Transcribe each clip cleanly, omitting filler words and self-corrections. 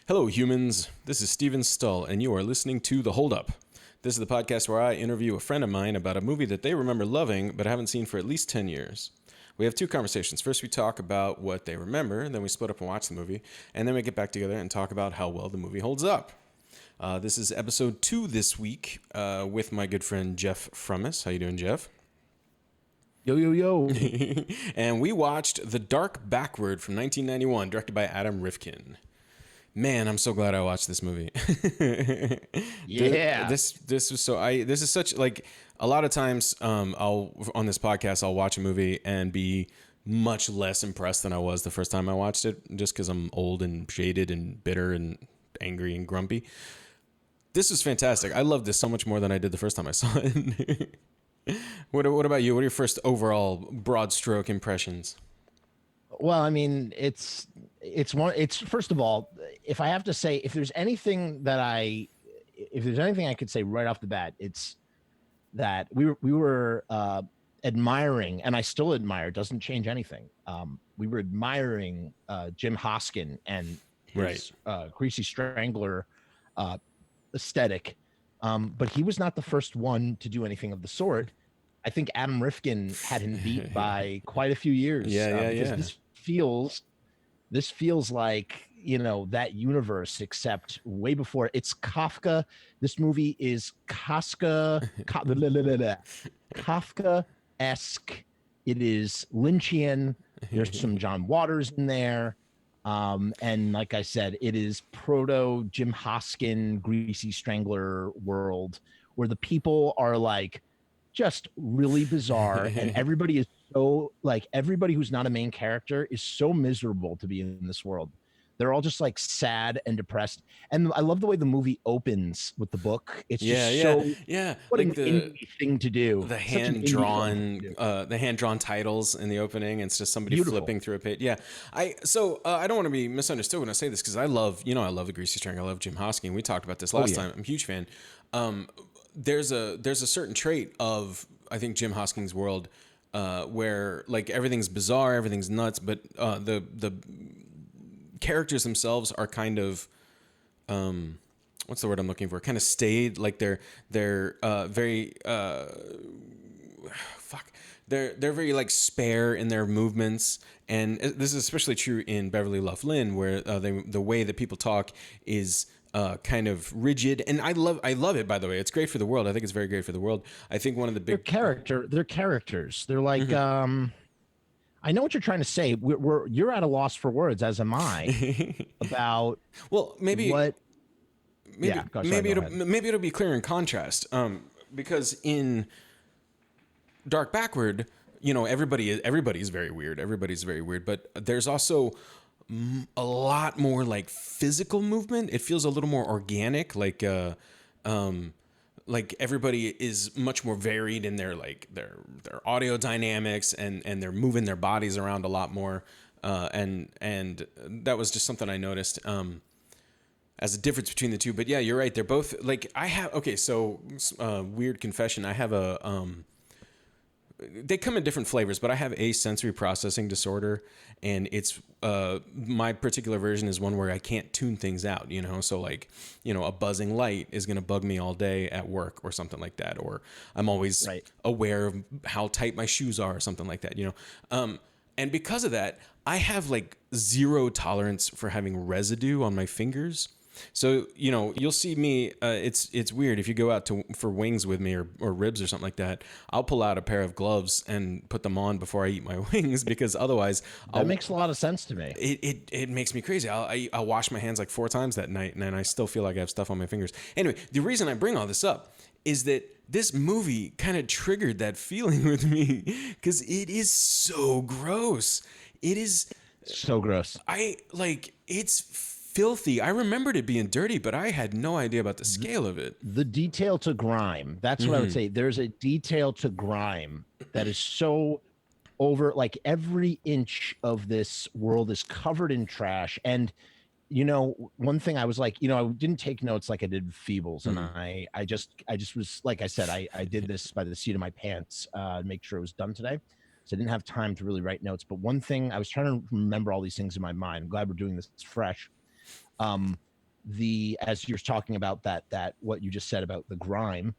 Hello, humans. This is Steven Stull, and you are listening to The Hold Up. This is the podcast where I interview a friend of mine about a movie that they remember loving but haven't seen for at least 10 years. We have two conversations. First, we talk about what they remember, and then we split up and watch the movie, and then we get back together and talk about how well the movie holds up. This is episode 2 this week with my good friend Jeff Frumess. How you doing, Jeff? Yo, yo, yo. And we watched The Dark Backward from 1991, directed by Adam Rifkin. Man, I'm so glad I watched this movie. Yeah. This was so this is such like a lot of times I'll on this podcast I'll watch a movie and be much less impressed than I was the first time I watched it, just because I'm old and jaded and bitter and angry and grumpy. This was fantastic. I loved this so much more than I did the first time I saw it. What about you? What are your first overall broad stroke impressions? Well, I mean, it's first of all, if I have to say, if there's anything I could say right off the bat, it's that we were admiring, and I still admire, doesn't change anything. We were admiring Jim Hoskin and his Greasy Strangler aesthetic, but he was not the first one to do anything of the sort. I think Adam Rifkin had him beat by quite a few years. Yeah. This feels like, that universe, except way before. It's Kafka. This movie is Kafka-esque. It is Lynchian. There's some John Waters in there. And like I said, it is proto Jim Hoskin, Greasy Strangler world, where the people are like just really bizarre, and everybody is so like, everybody who's not a main character is so miserable to be in this world. They're all just like sad and depressed. And I love the way the movie opens with the book. It's what like an indie thing to do. The hand drawn titles in the opening. It's just somebody flipping through a page. Yeah. I don't want to be misunderstood when I say this, because I love the Greasy Strangler. I love Jim Hoskin. We talked about this last time. I'm a huge fan. There's a certain trait of, I think, Jim Hoskin's world where like everything's bizarre, everything's nuts, but the characters themselves are kind of what's the word I'm looking for? Kind of staid, like they're very they're very like spare in their movements, and this is especially true in Beverly Luff Linn, where the way that people talk is kind of rigid, and I love it, by the way. It's great for the world. I think it's very great for the world. I think one of the big they're characters. They're like I know what you're trying to say. You're at a loss for words, as am I, about maybe it'll be clear in contrast, because in Dark Backward, everybody's very weird. Everybody's very weird, but there's also a lot more like physical movement. It feels a little more organic, like everybody is much more varied in their audio dynamics, and they're moving their bodies around a lot more, and that was just something I noticed as a difference between the two. But yeah, you're right, they're both like, weird confession, I have they come in different flavors, but I have a sensory processing disorder, and it's my particular version is one where I can't tune things out, so like, a buzzing light is going to bug me all day at work or something like that, or I'm always aware of how tight my shoes are or something like that, and because of that, I have like zero tolerance for having residue on my fingers. So, you'll see me, it's weird. If you go out for wings with me or ribs or something like that, I'll pull out a pair of gloves and put them on before I eat my wings, because otherwise that makes a lot of sense to me. It makes me crazy. I'll wash my hands like 4 times that night, and then I still feel like I have stuff on my fingers. Anyway, the reason I bring all this up is that this movie kind of triggered that feeling with me, because it is so gross. It is so gross. It's filthy. I remembered it being dirty, but I had no idea about the scale of it. The detail to grime. That's what I would say. There's a detail to grime that is so over, like every inch of this world is covered in trash. And, one thing I was like, I didn't take notes like I did Feebles. And I just was, like I said, I did this by the seat of my pants to make sure it was done today. So I didn't have time to really write notes. But one thing, I was trying to remember all these things in my mind. I'm glad we're doing this fresh. as you're talking about that what you just said about the grime,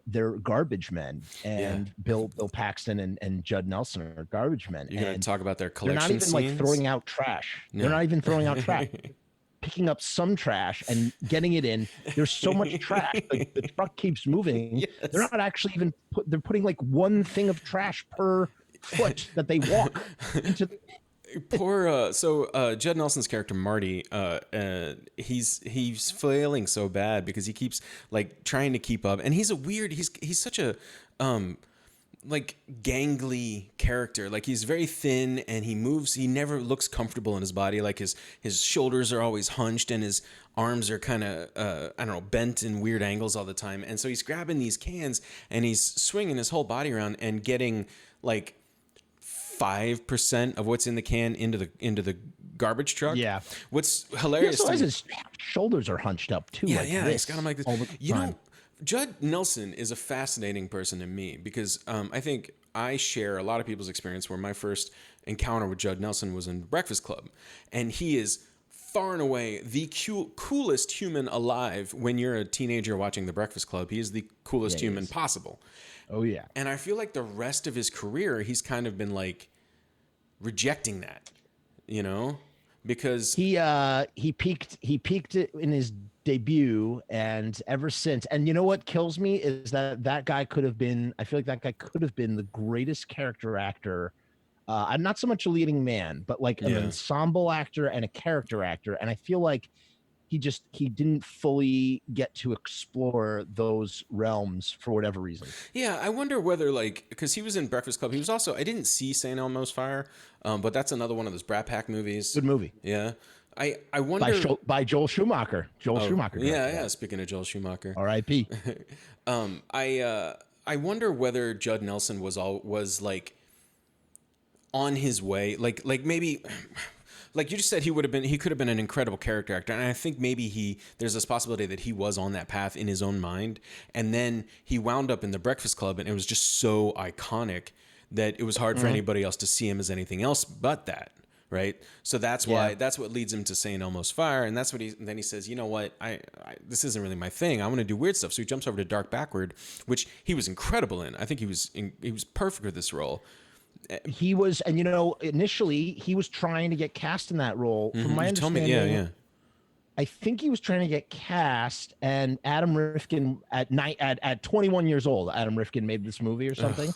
they're garbage men, Yeah. and Bill Paxton and Judd Nelson are garbage men, You're gonna and talk about their they're not collection even like scenes? throwing out trash. They're No. not even throwing out trash. Picking up some trash and getting it in. There's so much trash. The truck keeps moving. Yes. They're not actually even they're putting like one thing of trash per foot that they walk into. Poor Judd Nelson's character Marty, he's flailing so bad because he keeps like trying to keep up, and he's such a like gangly character. Like he's very thin and he never looks comfortable in his body. Like his shoulders are always hunched and his arms are kind of I don't know, bent in weird angles all the time. And so he's grabbing these cans and he's swinging his whole body around and getting like 5% of what's in the can into the garbage truck. Yeah. What's hilarious to me, His shoulders are hunched up too. yeah, like yeah, this he's got him like this. all the You time. know, Judd Nelson is a fascinating person to me because I think I share a lot of people's experience where my first encounter with Judd Nelson was in Breakfast Club, and he is far and away the coolest human alive. When you're a teenager watching The Breakfast Club, he is the coolest human possible. Oh yeah. And I feel like the rest of his career, he's kind of been like rejecting that, you know, because He peaked in his debut, and ever since. And you know what kills me is that guy could have been. I feel like that guy could have been the greatest character actor. I'm not so much a leading man, but like an ensemble actor and a character actor. And I feel like he didn't fully get to explore those realms for whatever reason. yeah, I wonder whether like because he was in Breakfast Club, he was also I didn't see St. Elmo's Fire, but that's another one of those Brat Pack movies. Good movie. Yeah, I wonder By Joel Schumacher. Schumacher. Yeah. Speaking of Joel Schumacher, R.I.P. I wonder whether Judd Nelson was like on his way, like maybe. Like you just said, he could have been an incredible character actor. And I think maybe there's this possibility that he was on that path in his own mind. And then he wound up in The Breakfast Club and it was just so iconic that it was hard for anybody else to see him as anything else but that. Right. So that's what leads him to St. Elmo's Fire. And that's what then he says, you know what, this isn't really my thing. I want to do weird stuff. So he jumps over to Dark Backward, which he was incredible in. I think he was perfect for this role. He was, and you know, initially he was trying to get cast in that role. From my understanding, I think he was trying to get cast, and Adam Rifkin at 21 years old, Adam Rifkin made this movie or something.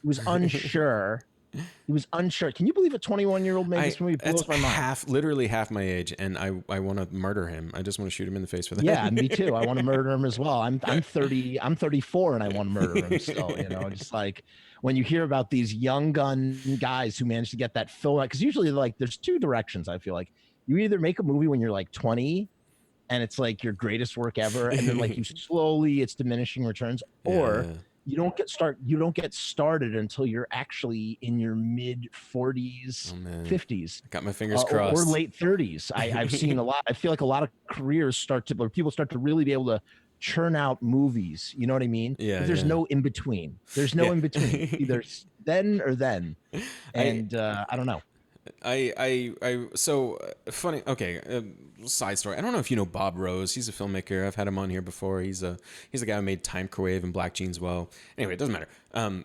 He was unsure. Can you believe a 21-year-old made this movie? It blows my mind. Literally half my age, and I want to murder him. I just want to shoot him in the face for that. Yeah, me too. I want to murder him as well. I'm 30. I'm 34, and I want to murder him still. You know, just like when you hear about these young gun guys who manage to get that film, because usually like there's two directions. I feel like you either make a movie when you're like 20, and it's like your greatest work ever, and then like it's diminishing returns, or you don't get started until you're actually in your mid 40s, 50s. Got my fingers crossed. Or late 30s. I've seen a lot. I feel like a lot of careers people start to really be able to churn out movies. You know what I mean? Yeah. There's no in between. There's no in between. Either then or then. And I don't know. So funny. Okay. Side story. I don't know if you know Bob Rose. He's a filmmaker. I've had him on here before. He's a guy who made Timecrowave and Black Jeans. Well, anyway, it doesn't matter.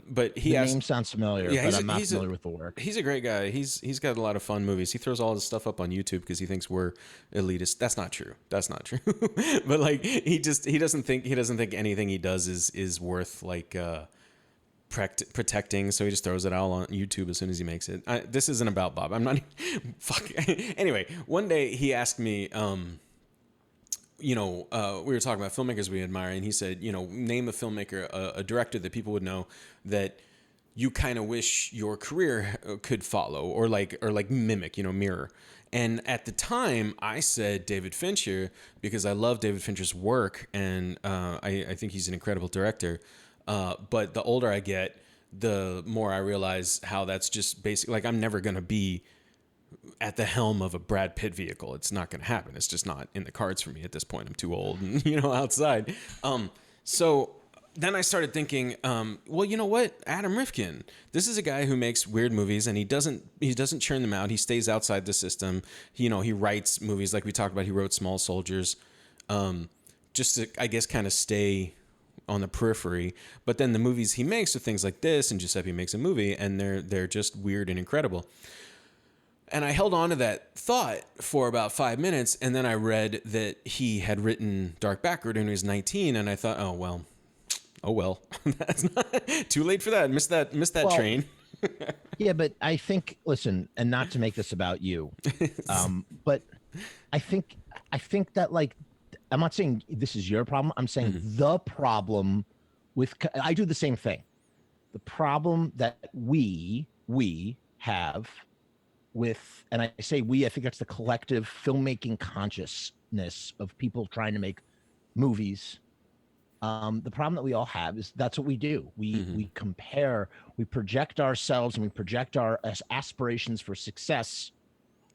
But the name sounds familiar, but I'm not familiar with the work. He's a great guy. He's got a lot of fun movies. He throws all his stuff up on YouTube because he thinks we're elitist. That's not true. But like he doesn't think anything he does is worth like protecting, so he just throws it all on YouTube as soon as he makes it. This isn't about Bob. I'm not fuck. Anyway, one day he asked me, we were talking about filmmakers we admire, and he said, name a filmmaker, a director that people would know that you kind of wish your career could follow or like mimic, mirror. And at the time, I said David Fincher because I love David Fincher's work, and I think he's an incredible director. But the older I get, the more I realize how that's just basic. Like I'm never going to be at the helm of a Brad Pitt vehicle. It's not going to happen. It's just not in the cards for me at this point. I'm too old and, outside. So then I started thinking, well, you know what? Adam Rifkin. This is a guy who makes weird movies, and he doesn't churn them out. He stays outside the system. He writes movies like we talked about. He wrote Small Soldiers, just to, I guess, kind of stay on the periphery. But then the movies he makes are things like this, and Giuseppe makes a movie, and they're just weird and incredible. And I held on to that thought for about 5 minutes, and then I read that he had written Dark Backward when he was 19, and I thought, oh well, that's not too late for that. Missed that train. Yeah, but I think, listen, and not to make this about you, but I think that, like, I'm not saying this is your problem. I'm saying the problem with, I do the same thing. The problem that we have with, and I say we, I think that's the collective filmmaking consciousness of people trying to make movies. The problem that we all have is that's what we do. We compare, we project ourselves, and we project our aspirations for success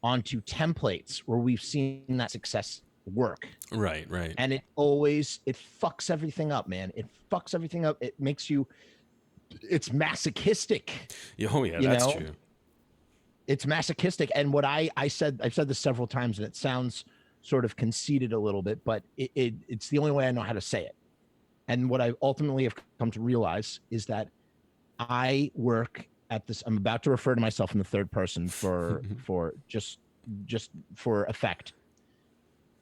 onto templates where we've seen that success work. Right. And it fucks everything up, man. It fucks everything up. It makes you, it's masochistic. Oh yeah, that's true. It's masochistic. And what I've said this several times, and it sounds sort of conceited a little bit, but it's the only way I know how to say it. And what I ultimately have come to realize is that I work at this, I'm about to refer to myself in the third person for just for effect.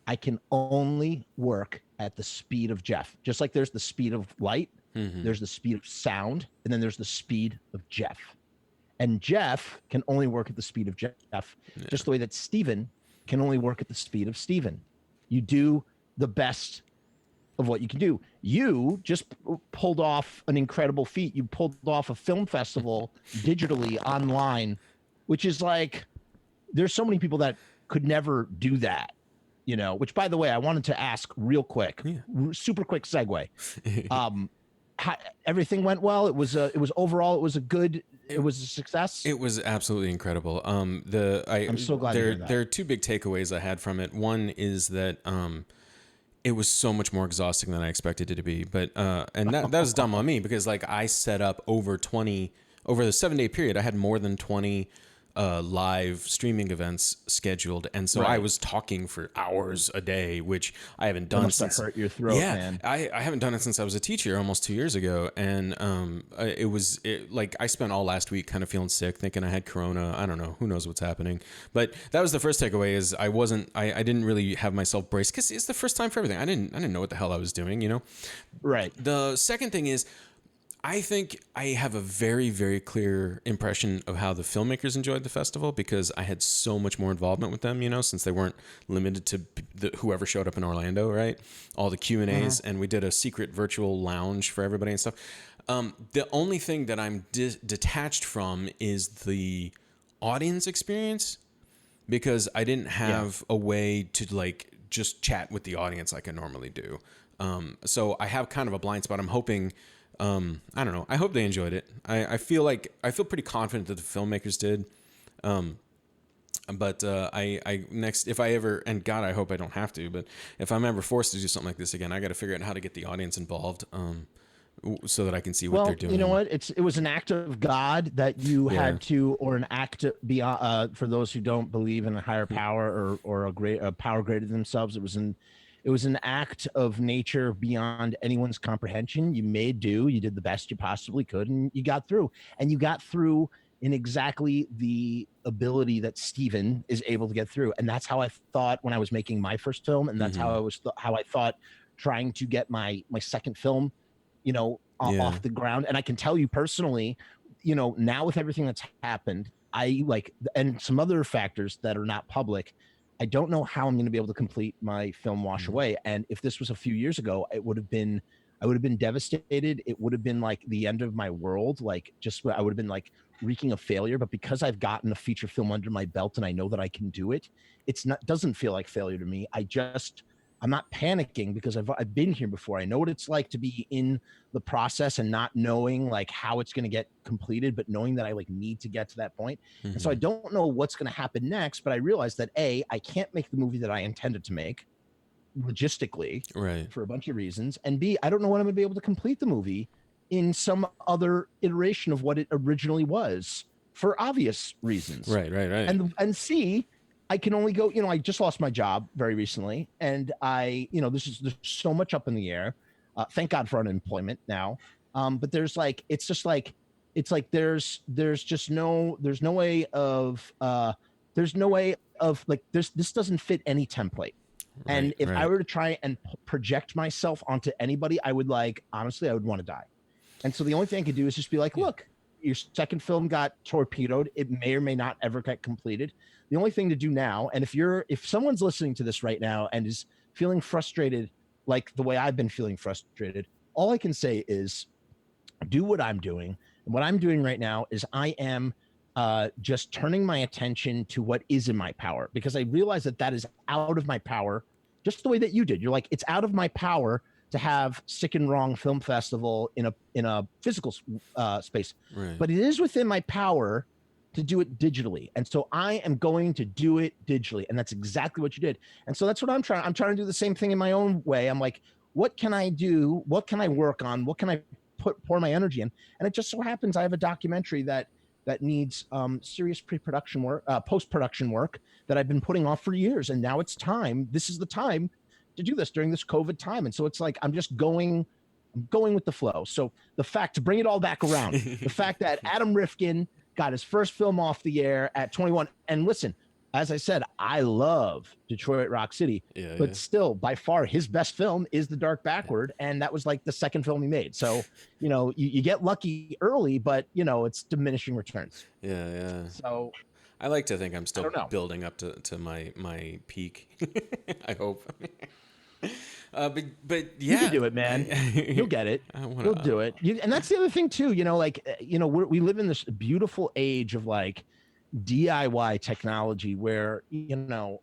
I can only work at the speed of Jeff. Just like there's the speed of light, there's the speed of sound, and then there's the speed of Jeff. And Jeff can only work at the speed of Jeff, just the way that Steven can only work at the speed of Steven. You do the best of what you can do. You just pulled off an incredible feat. You pulled off a film festival digitally online, which is like, there's so many people that could never do that, which, by the way, I wanted to ask real quick, super quick segue. How, everything went well. It was overall, it was a success. It was absolutely incredible. I'm so glad to hear that. There are two big takeaways I had from it. One is that, it was so much more exhausting than I expected it to be, but and that was dumb on me, because like I set up over the 7-day period, I had more than 20 live streaming events scheduled, and so I was talking for hours a day, which I haven't done since. Hurt your throat, man. I haven't done it since I was a teacher almost 2 years ago, and like I spent all last week kind of feeling sick, thinking I had corona. I don't know, who knows what's happening, but that was the first takeaway. Is I didn't really have myself braced, because it's the first time for everything. I didn't know what the hell I was doing, Right. The second thing is, I think I have a very, very clear impression of how the filmmakers enjoyed the festival, because I had so much more involvement with them, since they weren't limited to whoever showed up in Orlando, right? All the Q&As, and we did a secret virtual lounge for everybody and stuff. The only thing that I'm detached from is the audience experience, because I didn't have a way to like just chat with the audience like I normally do. So I have kind of a blind spot. I'm hoping... I don't know. I hope they enjoyed it. I feel pretty confident that the filmmakers did. But I next, if I ever, and God, I hope I don't have to, but if I'm ever forced to do something like this again, I got to figure out how to get the audience involved, so that I can see what they're doing. You know what? It was an act of God that you had to, or an act beyond, for those who don't believe in a higher power or a power greater than themselves. It was an act of nature beyond anyone's comprehension. You made do. You did the best you possibly could, and you got through. And you got through in exactly the ability that Steven is able to get through. And that's how I thought when I was making my first film, and that's how I thought trying to get my second film, off the ground. And I can tell you personally, now with everything that's happened, and some other factors that are not public, I don't know how I'm going to be able to complete my film Wash Away. And if this was a few years ago, I would have been devastated. It would have been like the end of my world. I would have been like reeking of failure. But because I've gotten a feature film under my belt and I know that I can do it, doesn't feel like failure to me. I'm not panicking, because I've been here before. I know what it's like to be in the process and not knowing like how it's going to get completed, but knowing that I need to get to that point. And so I don't know what's going to happen next, but I realized that I can't make the movie that I intended to make. logistically Right. for a bunch of reasons, and B, I don't know when I'm going to be able to complete the movie in some other iteration of what it originally was for obvious reasons. Right. Right. Right. And C, I can only go, I just lost my job very recently, and there's so much up in the air. Thank God for unemployment now. But there's just no way of like this doesn't fit any template. And Right. if I Right. were to try and project myself onto anybody, I would honestly, I would want to die. And so the only thing I could do is just be like, look, your second film got torpedoed. It may or may not ever get completed. The only thing to do now, and if someone's listening to this right now and is feeling frustrated like the way I've been feeling frustrated, all I can say is do what I'm doing. And what I'm doing right now is I am just turning my attention to what is in my power, because I realize that is out of my power, just the way that you did. You're like, it's out of my power to have Sick and Wrong Film Festival in a physical space, Right. but it is within my power to do it digitally. And so I am going to do it digitally. And that's exactly what you did. And so that's what I'm trying. I'm trying to do the same thing in my own way. I'm like, what can I do? What can I work on? What can I pour my energy in? And it just so happens I have a documentary that needs serious pre-production work, post-production work that I've been putting off for years. And now it's time. This is the time to do this during this COVID time. And so it's like, I'm going with the flow. So the fact, to bring it all back around, the fact that Adam Rifkin got his first film off the air at 21. And listen, as I said, I love Detroit Rock City, but still, by far, his best film is The Dark Backward, and that was like the second film he made. So, you get lucky early, but it's diminishing returns. Yeah, yeah. So, I like to think I'm still building up to my peak. I hope. But yeah, you can do it, man. You'll get it. You'll do it. And that's the other thing too. We live in this beautiful age of like DIY technology where what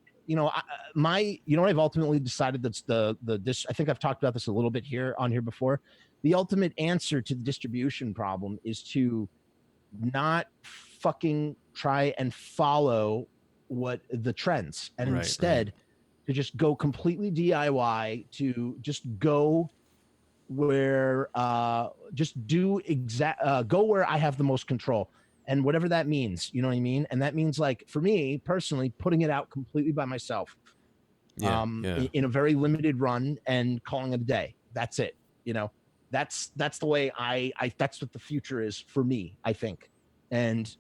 I've ultimately decided that's this. I think I've talked about this a little bit on here before. The ultimate answer to the distribution problem is to not fucking try and follow what the trends, and instead to just go completely DIY, to just go where go where I have the most control, and whatever that means, you know what I mean? And that means, like, for me personally, putting it out completely by myself, in a very limited run, and calling it a day. That's it. That's the way I that's what the future is for me, I think. And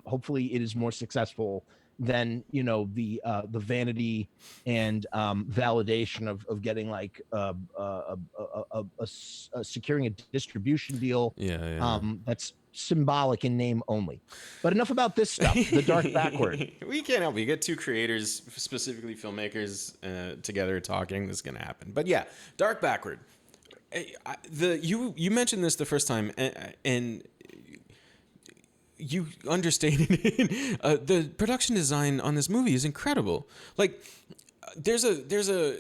hopefully it is more successful than the vanity and validation of getting like securing a distribution deal. That's symbolic in name only. But enough about this stuff. The Dark Backward. We can't help it. You get two creators, specifically filmmakers, together talking. This is gonna happen. But yeah, Dark Backward. You mentioned this the first time, and you understated it. The production design on this movie is incredible. Like, there's a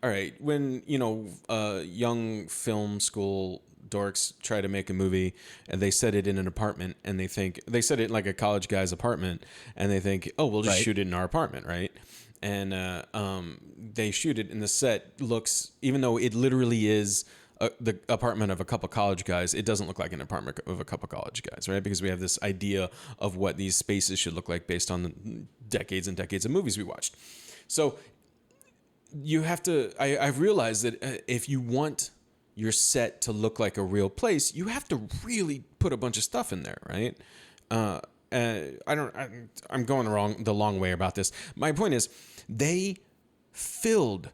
all right, when young film school dorks try to make a movie and they set it in an apartment, and they set it in like a college guy's apartment, and they think, oh, we'll just shoot it in our apartment, right? And they shoot it, and the set looks, even though it literally is the apartment of a couple college guys, it doesn't look like an apartment of a couple college guys, right? Because we have this idea of what these spaces should look like based on the decades and decades of movies we watched. So you have to, I've realized that if you want your set to look like a real place, you have to really put a bunch of stuff in there, right? I'm going the long way about this. My point is, they filled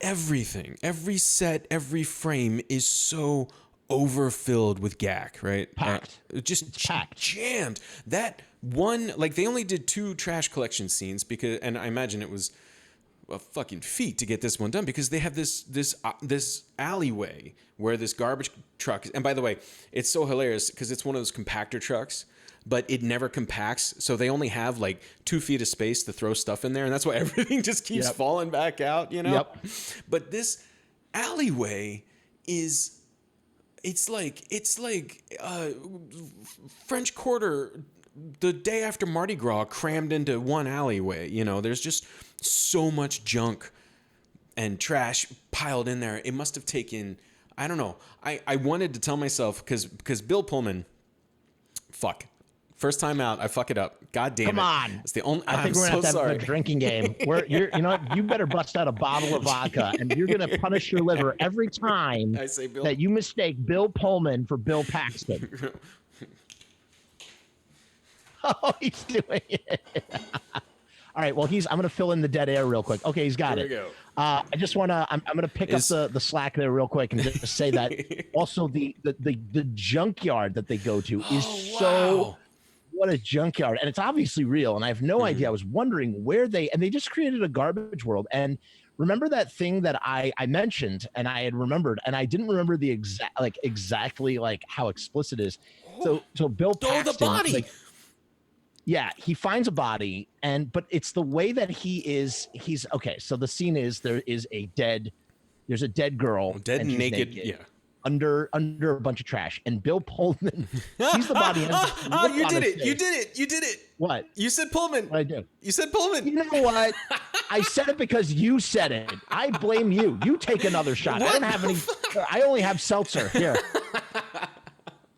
everything. Every set, every frame is so overfilled with gack, right? Packed. Just packed. Jammed. That one, like, they only did 2 trash collection scenes and I imagine it was a fucking feat to get this one done, because they have this alleyway where this garbage truck, and by the way, it's so hilarious because it's one of those compactor trucks, but it never compacts, so they only have like 2 feet of space to throw stuff in there, and that's why everything just keeps falling back out, But this alleyway is, it's like French Quarter the day after Mardi Gras crammed into one alleyway. There's just so much junk, and trash piled in there. It must have taken, I don't know. I wanted to tell myself, because Bill Pullman, fuck. First time out, I fuck it up. God damn it. Come on. It's the only. I think I'm we're so gonna have to sorry. have a drinking game where you know what? You better bust out a bottle of vodka and you're gonna punish your liver every time I say Bill. that you mistake Bill Pullman for Bill Paxton. Oh, he's doing it. All right. Well, I'm going to fill in the dead air real quick. Okay, he's got There it. we go. I just want to. I'm going to pick up the slack there real quick and just say that also the junkyard that they go to is so. What a junkyard, and it's obviously real. And I have no idea. I was wondering where they just created a garbage world. And remember that thing that I mentioned, and I had remembered, and I didn't remember the exactly how explicit it is. So Bill Paxton, the body. Yeah, he finds a body, but it's the way that he's okay. So the scene is there's a dead girl, dead and naked, yeah, under a bunch of trash, and Bill Pullman sees the body. Oh, you did it! What? You said Pullman. What I do? You said Pullman. You know what? I said it because you said it. I blame you. You take another shot. I don't have any. I only have seltzer here.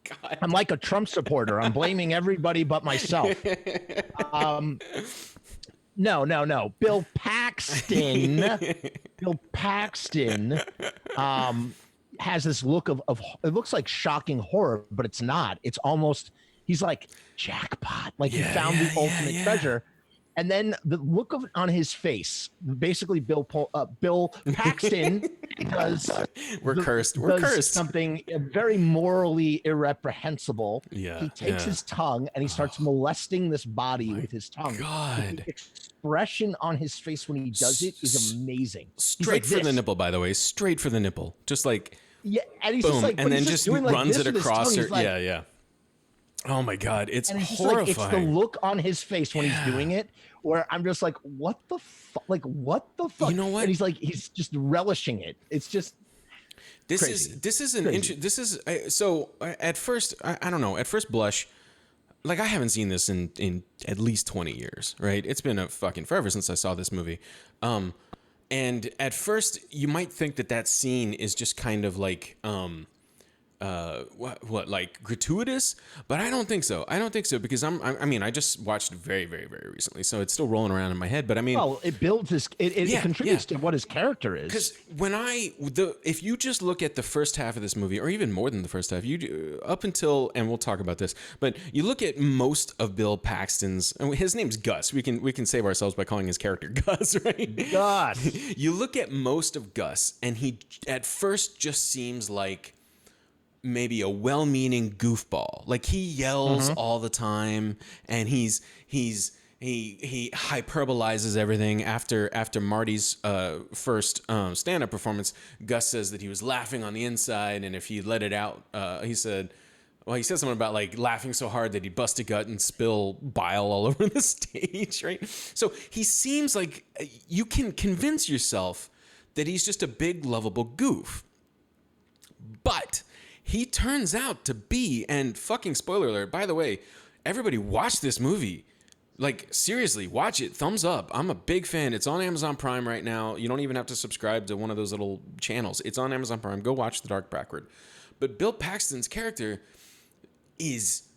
God. I'm like a Trump supporter. I'm blaming everybody but myself. No. Bill Paxton. Bill Paxton has this look of it looks like shocking horror, but it's not. It's almost, he's like, jackpot. Like he found the ultimate treasure. And then the look on his face, basically Bill Paxton does. We're cursed. Something very morally irreprehensible. Yeah. He takes his tongue and he starts molesting this body with his tongue. God. The expression on his face when he does it is amazing. Straight for the nipple, by the way. Straight for the nipple. Just like, yeah, and he's boom, just like, and then just runs it across her. Like, yeah. Oh my God, it's horrifying. Like, it's the look on his face when he's doing it, where I'm just like, what the fuck? Like, what the fuck? You know what? And he's just relishing it. It's just crazy. So at first, I don't know. At first blush, like I haven't seen this in at least 20 years, right? It's been a fucking forever since I saw this movie. And at first you might think that scene is just kind of like, like gratuitous, but I don't think so. Because I mean, I just watched it very, very, very recently, so it's still rolling around in my head. But I mean, well, it builds it contributes to what his character is. Because if you just look at the first half of this movie, or even more than the first half, up until, and we'll talk about this, but you look at most of Bill Paxton's, and his name's Gus. We can save ourselves by calling his character Gus, right? Gus. You look at most of Gus, and he at first just seems like maybe a well-meaning goofball. Like he yells all the time, and he hyperbolizes everything. After Marty's first stand-up performance, Gus says that he was laughing on the inside, and if he let it out, he said something about like laughing so hard that he'd bust a gut and spill bile all over the stage, right? So he seems like you can convince yourself that he's just a big, lovable goof. But he turns out to be, and fucking spoiler alert, by the way, everybody watch this movie. Like, seriously, watch it. Thumbs up. I'm a big fan. It's on Amazon Prime right now. You don't even have to subscribe to one of those little channels. It's on Amazon Prime. Go watch The Dark Backward. But Bill Paxton's character is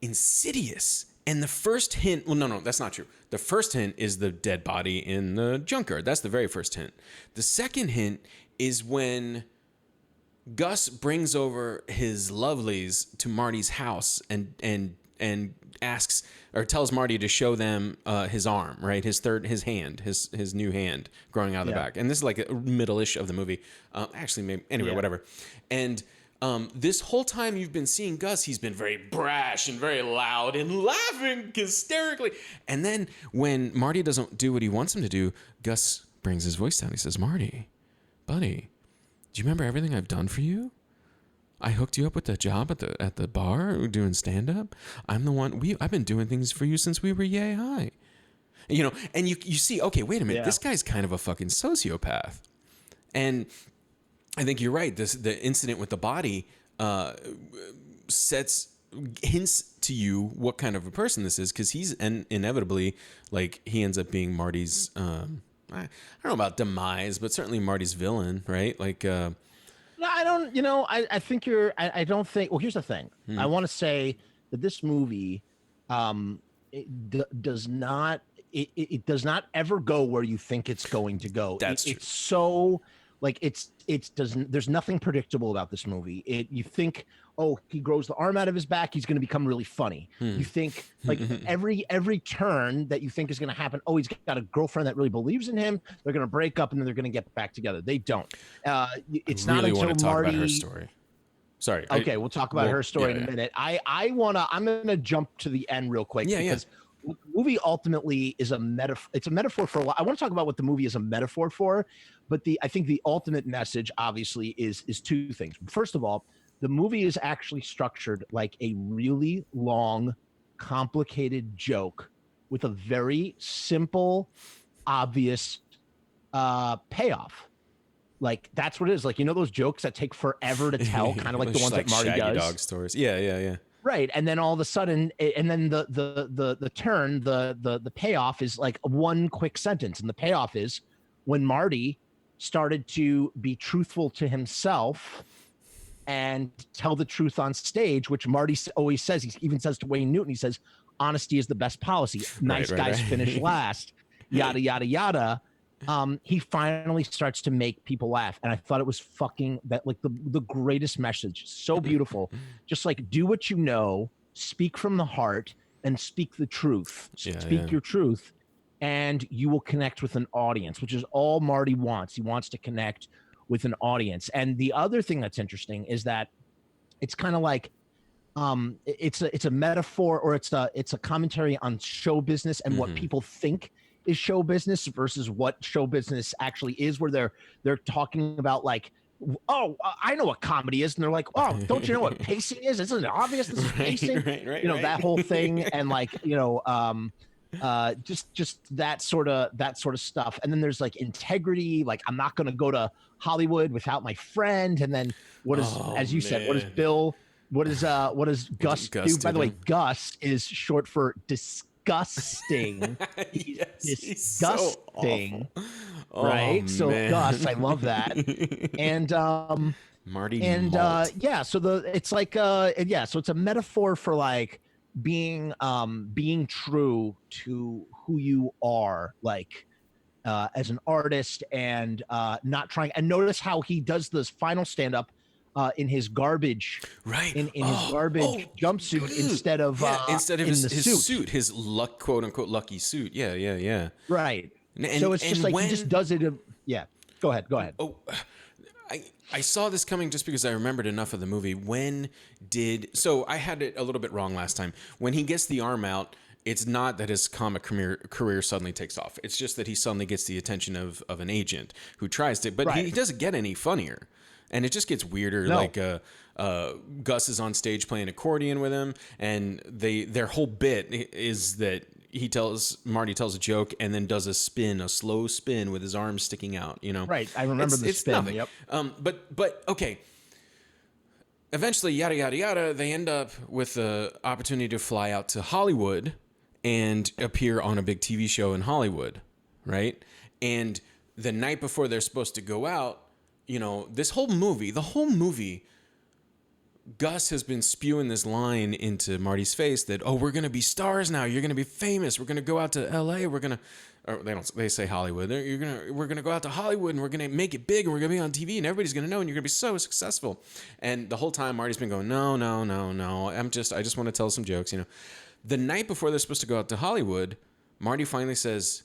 insidious. And the first hint, well, no, that's not true. The first hint is the dead body in the junkyard. That's the very first hint. The second hint is when Gus brings over his lovelies to Marty's house and asks or tells Marty to show them his arm, right? His hand, his new hand growing out of the back. And this is like a middle-ish of the movie. Actually, maybe anyway, whatever. And this whole time you've been seeing Gus, he's been very brash and very loud and laughing hysterically. And then when Marty doesn't do what he wants him to do, Gus brings his voice down. He says, "Marty, buddy, do you remember everything I've done for you? I hooked you up with the job at the bar doing stand-up. I'm the one. I've been doing things for you since we were yay high." You know, and you see, okay, wait a minute. This guy's kind of a fucking sociopath. And I think you're right. The incident with the body hints to you what kind of a person this is, because he's inevitably, like, he ends up being Marty's don't know about demise, but certainly Marty's villain, right? Like, No, I don't. You know, I think you're. I don't think. Well, here's the thing. I want to say that this movie, does not. It does not ever go where you think it's going to go. That's true. It's so like it's doesn't. There's nothing predictable about this movie. You think, oh, he grows the arm out of his back, he's going to become really funny. You think like every turn that you think is going to happen. Oh, he's got a girlfriend that really believes in him. They're going to break up and then they're going to get back together. They don't. It's I really not until want to talk Marty. about her story. Sorry. Okay, we'll talk about her story in a minute. I'm gonna jump to the end real quick because the movie ultimately is a metaphor. It's a metaphor for a lot. I want to talk about what the movie is a metaphor for, but I think the ultimate message obviously is two things. First of all, the movie is actually structured like a really long, complicated joke with a very simple, obvious payoff. Like that's what it is. Like, you know, those jokes that take forever to tell, kind of like the ones that Marty Shaggy does. Dog stories. Yeah. Right. And then all of a sudden, and then the turn, the payoff is like one quick sentence. And the payoff is when Marty started to be truthful to himself and tell the truth on stage, which Marty always says. He even says to Wayne Newton, he says, honesty is the best policy. Nice guys finish last, yada, yada, yada. He finally starts to make people laugh. And I thought it was fucking that, like the greatest message. So beautiful. Just like, do what you know, speak from the heart and speak the truth. Speak your truth and you will connect with an audience, which is all Marty wants. He wants to connect with an audience. And the other thing that's interesting is that it's kind of like, it's a metaphor, or it's a commentary on show business and what people think is show business versus what show business actually is, where they're talking about like, oh, I know what comedy is, and they're like, oh, don't you know what pacing is? Isn't it obvious this is pacing? Right, you know, that whole thing. And like, you know, just that sort of stuff. And then there's like integrity, like I'm not going to go to Hollywood without my friend. And then what is, as you said, what is Bill? What does Gus do? By the way, Gus is short for disgusting. He's disgusting. So right? So Gus, I love that. And Marty and Malt. so it's like so it's a metaphor for like being true to who you are, like as an artist, and not trying. And notice how he does this final stand up in his garbage, right? In his garbage jumpsuit instead of his suit, his quote unquote lucky suit. Yeah. Right. And, so it's just like he just does it. Yeah. Go ahead. Oh, I saw this coming just because I remembered enough of the movie. So I had it a little bit wrong last time. When he gets the arm out, it's not that his comic career suddenly takes off. It's just that he suddenly gets the attention of an agent who tries to, but he doesn't get any funnier. And it just gets weirder. No. Like Gus is on stage playing accordion with him, and their whole bit is that Marty tells a joke and then does a slow spin with his arms sticking out. You know, right? I remember the spin. Nothing. Yep. But okay. Eventually, yada yada yada. They end up with the opportunity to fly out to Hollywood and appear on a big TV show in Hollywood, right? And the night before they're supposed to go out, you know, the whole movie, Gus has been spewing this line into Marty's face that, oh, we're going to be stars now. You're going to be famous. We're going to go out to LA. They say Hollywood. We're going to go out to Hollywood and we're going to make it big and we're going to be on TV and everybody's going to know and you're going to be so successful. And the whole time Marty's been going, no. I just want to tell some jokes, you know. The night before they're supposed to go out to Hollywood, Marty finally says,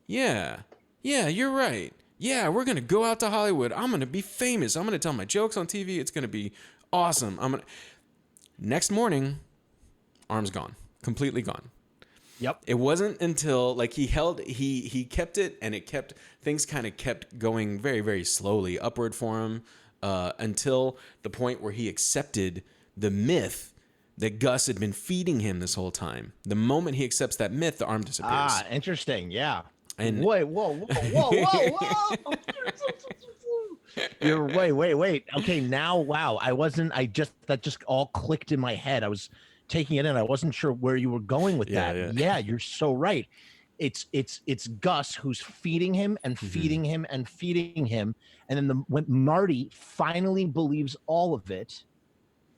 yeah, you're right. Yeah, we're going to go out to Hollywood. I'm going to be famous. I'm going to tell my jokes on TV. It's going to be awesome. Next morning, arm's gone. Completely gone. Yep. It wasn't until like he kept it, and things kind of kept going very, very slowly upward for him until the point where he accepted the myth that Gus had been feeding him this whole time. The moment he accepts that myth, the arm disappears. Ah, interesting. Yeah. And whoa. You're wait. Okay, now, wow. That just all clicked in my head. I was taking it in. I wasn't sure where you were going with that. Yeah, you're so right. it's Gus who's feeding him and Mm-hmm. feeding him and feeding him, and then when Marty finally believes all of it,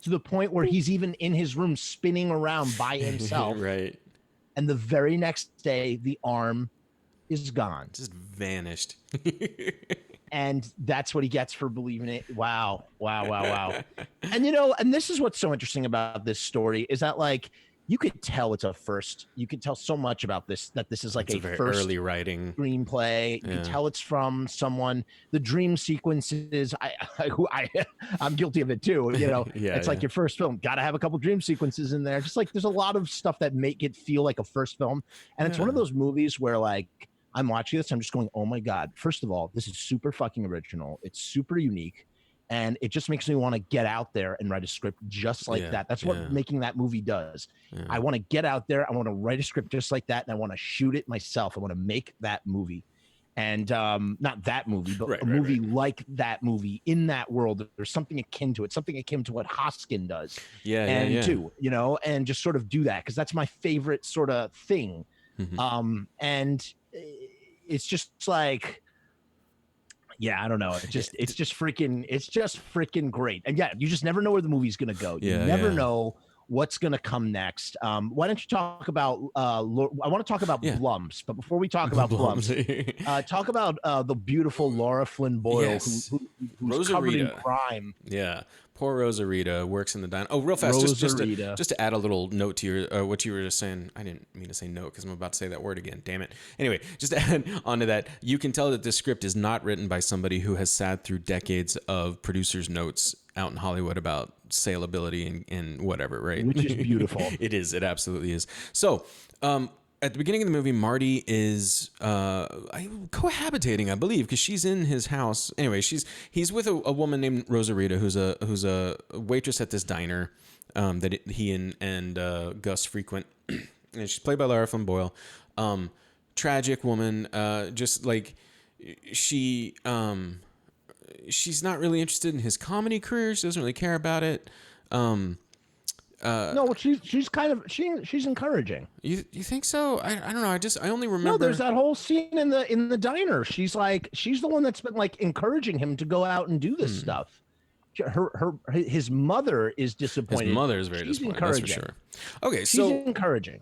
to the point where he's even in his room spinning around by himself. Right. And the very next day, the arm is gone. Just vanished. And that's what he gets for believing it. Wow. And and this is what's so interesting about this story is that, like, you could tell it's a first. You could tell so much about this, that this is like It's a very first early writing screenplay. You can tell it's from someone. The dream sequences, I'm guilty of it too. It's like your first film. Got to have a couple dream sequences in there. Just like there's a lot of stuff that make it feel like a first film. And it's one of those movies where, like, I'm watching this, I'm just going, oh my God. First of all, this is super fucking original. It's super unique. And it just makes me want to get out there and write a script just like that. That's what making that movie does. Yeah. I want to get out there. I want to write a script just like that. And I want to shoot it myself. I want to make that movie. And not that movie, but a movie like that movie in that world. There's something akin to it, something akin to what Hoskin does. And just sort of do that, because that's my favorite sort of thing. Mm-hmm. And it's just like, I don't know. It's just freaking great. And you just never know where the movie's going to go. You never know what's going to come next. Why don't you talk about, I want to talk about Blum's, but before we talk about Blum's, talk about the beautiful Laura Flynn Boyle, who's covered in crime. Yeah. Poor Rosarita works in the diner. Oh, real fast, just to add a little note to your what you were just saying. I didn't mean to say note because I'm about to say that word again. Damn it. Anyway, just to add onto that, you can tell that this script is not written by somebody who has sat through decades of producers' notes out in Hollywood about saleability and whatever, right? Which is beautiful. It is. It absolutely is. So, at the beginning of the movie, Marty is cohabitating, I believe, because she's in his house. Anyway, he's with a woman named Rosarita, who's a waitress at this diner that he and Gus frequent, and she's played by Laura Flynn Boyle. Tragic woman, just like she's not really interested in his comedy career. She doesn't really care about it. No, she's kind of she's encouraging. You think so? I don't know. I only remember. No, there's that whole scene in the diner. She's the one that's been like encouraging him to go out and do this stuff. His mother is disappointed. His mother is very disappointed. That's for sure. Okay, so she's encouraging.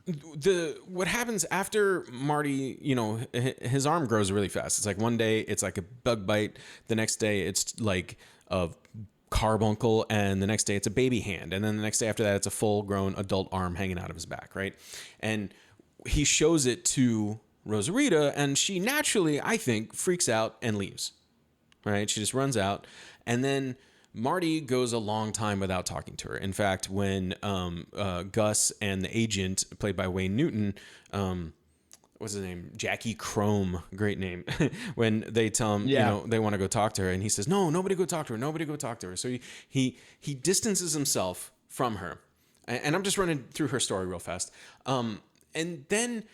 What happens after Marty? His arm grows really fast. It's like one day it's like a bug bite. The next day it's like a carbuncle, and the next day it's a baby hand, and then the next day after that it's a full-grown adult arm hanging out of his back, right? And he shows it to Rosarita, and she naturally, I think, freaks out and leaves, right? She just runs out, and then Marty goes a long time without talking to her. In fact, when Gus and the agent, played by Wayne Newton, what's his name? Jackie Chrome, great name. When they tell him, they want to go talk to her, and he says, "No, nobody go talk to her. Nobody go talk to her." So he distances himself from her, and I'm just running through her story real fast. And then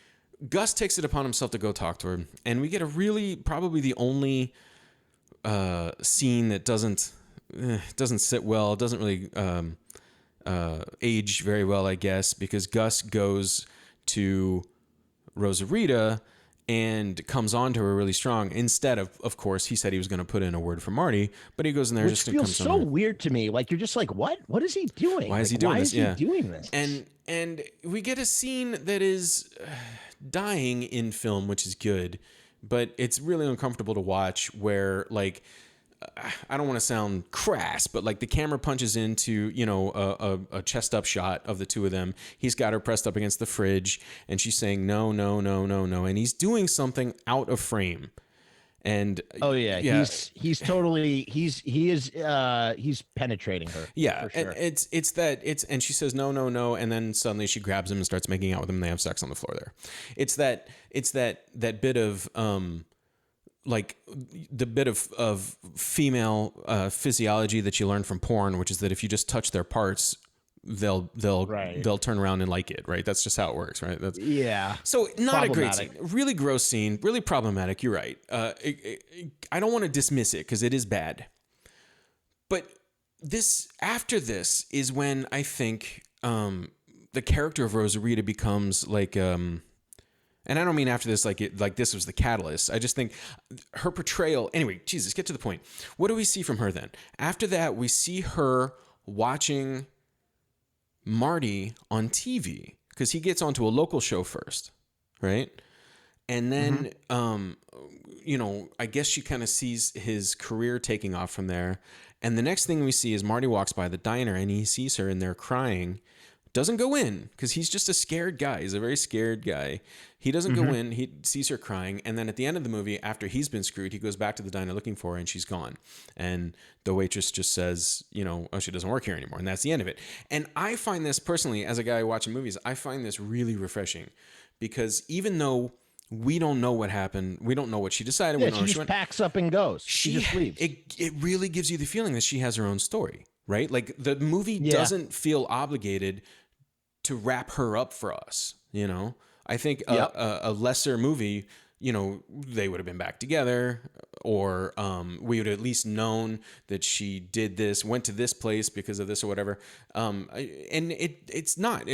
Gus takes it upon himself to go talk to her, and we get probably the only scene that doesn't sit well. It doesn't really age very well, I guess, because Gus goes to Rosarita and comes on to her really strong. Instead of course, he said he was going to put in a word for Marty, but he goes in there just to come. Which feels so weird to me. Like, you're just like, what is he doing? Why is he doing this? Why is he doing this? And we get a scene that is dying in film, which is good, but it's really uncomfortable to watch, where, like, I don't want to sound crass, but like the camera punches into, a chest up shot of the two of them. He's got her pressed up against the fridge, and she's saying, no, no, no, no, no. And he's doing something out of frame. And he's totally, he's penetrating her. Yeah. For sure. And and she says, no, no, no. And then suddenly she grabs him and starts making out with him, and they have sex on the floor there. It's that bit of, like the bit of female physiology that you learn from porn, which is that if you just touch their parts, they'll turn around and like it, right? That's just how it works, right? So not a great scene, really gross scene, really problematic. You're right. I don't want to dismiss it because it is bad, but after this is when I think the character of Rosarita becomes like And I don't mean after this, like this was the catalyst. I just think her portrayal. Anyway, Jesus, get to the point. What do we see from her then? After that, we see her watching Marty on TV because he gets onto a local show first, right? And then, I guess she kind of sees his career taking off from there. And the next thing we see is Marty walks by the diner and he sees her in there crying. Doesn't go in because he's just a scared guy. He's a very scared guy. He doesn't go in. He sees her crying. And then at the end of the movie, after he's been screwed, he goes back to the diner looking for her and she's gone. And the waitress just says, oh, she doesn't work here anymore. And that's the end of it. And I find this personally, as a guy watching movies, I find this really refreshing because even though we don't know what happened, we don't know what she decided. Yeah, she just packs up and goes. She just leaves. It really gives you the feeling that she has her own story, right? Like the movie doesn't feel obligated to wrap her up for us, I think a lesser movie, they would have been back together, or we would have at least known that she did this, went to this place because of this or whatever. And it's not.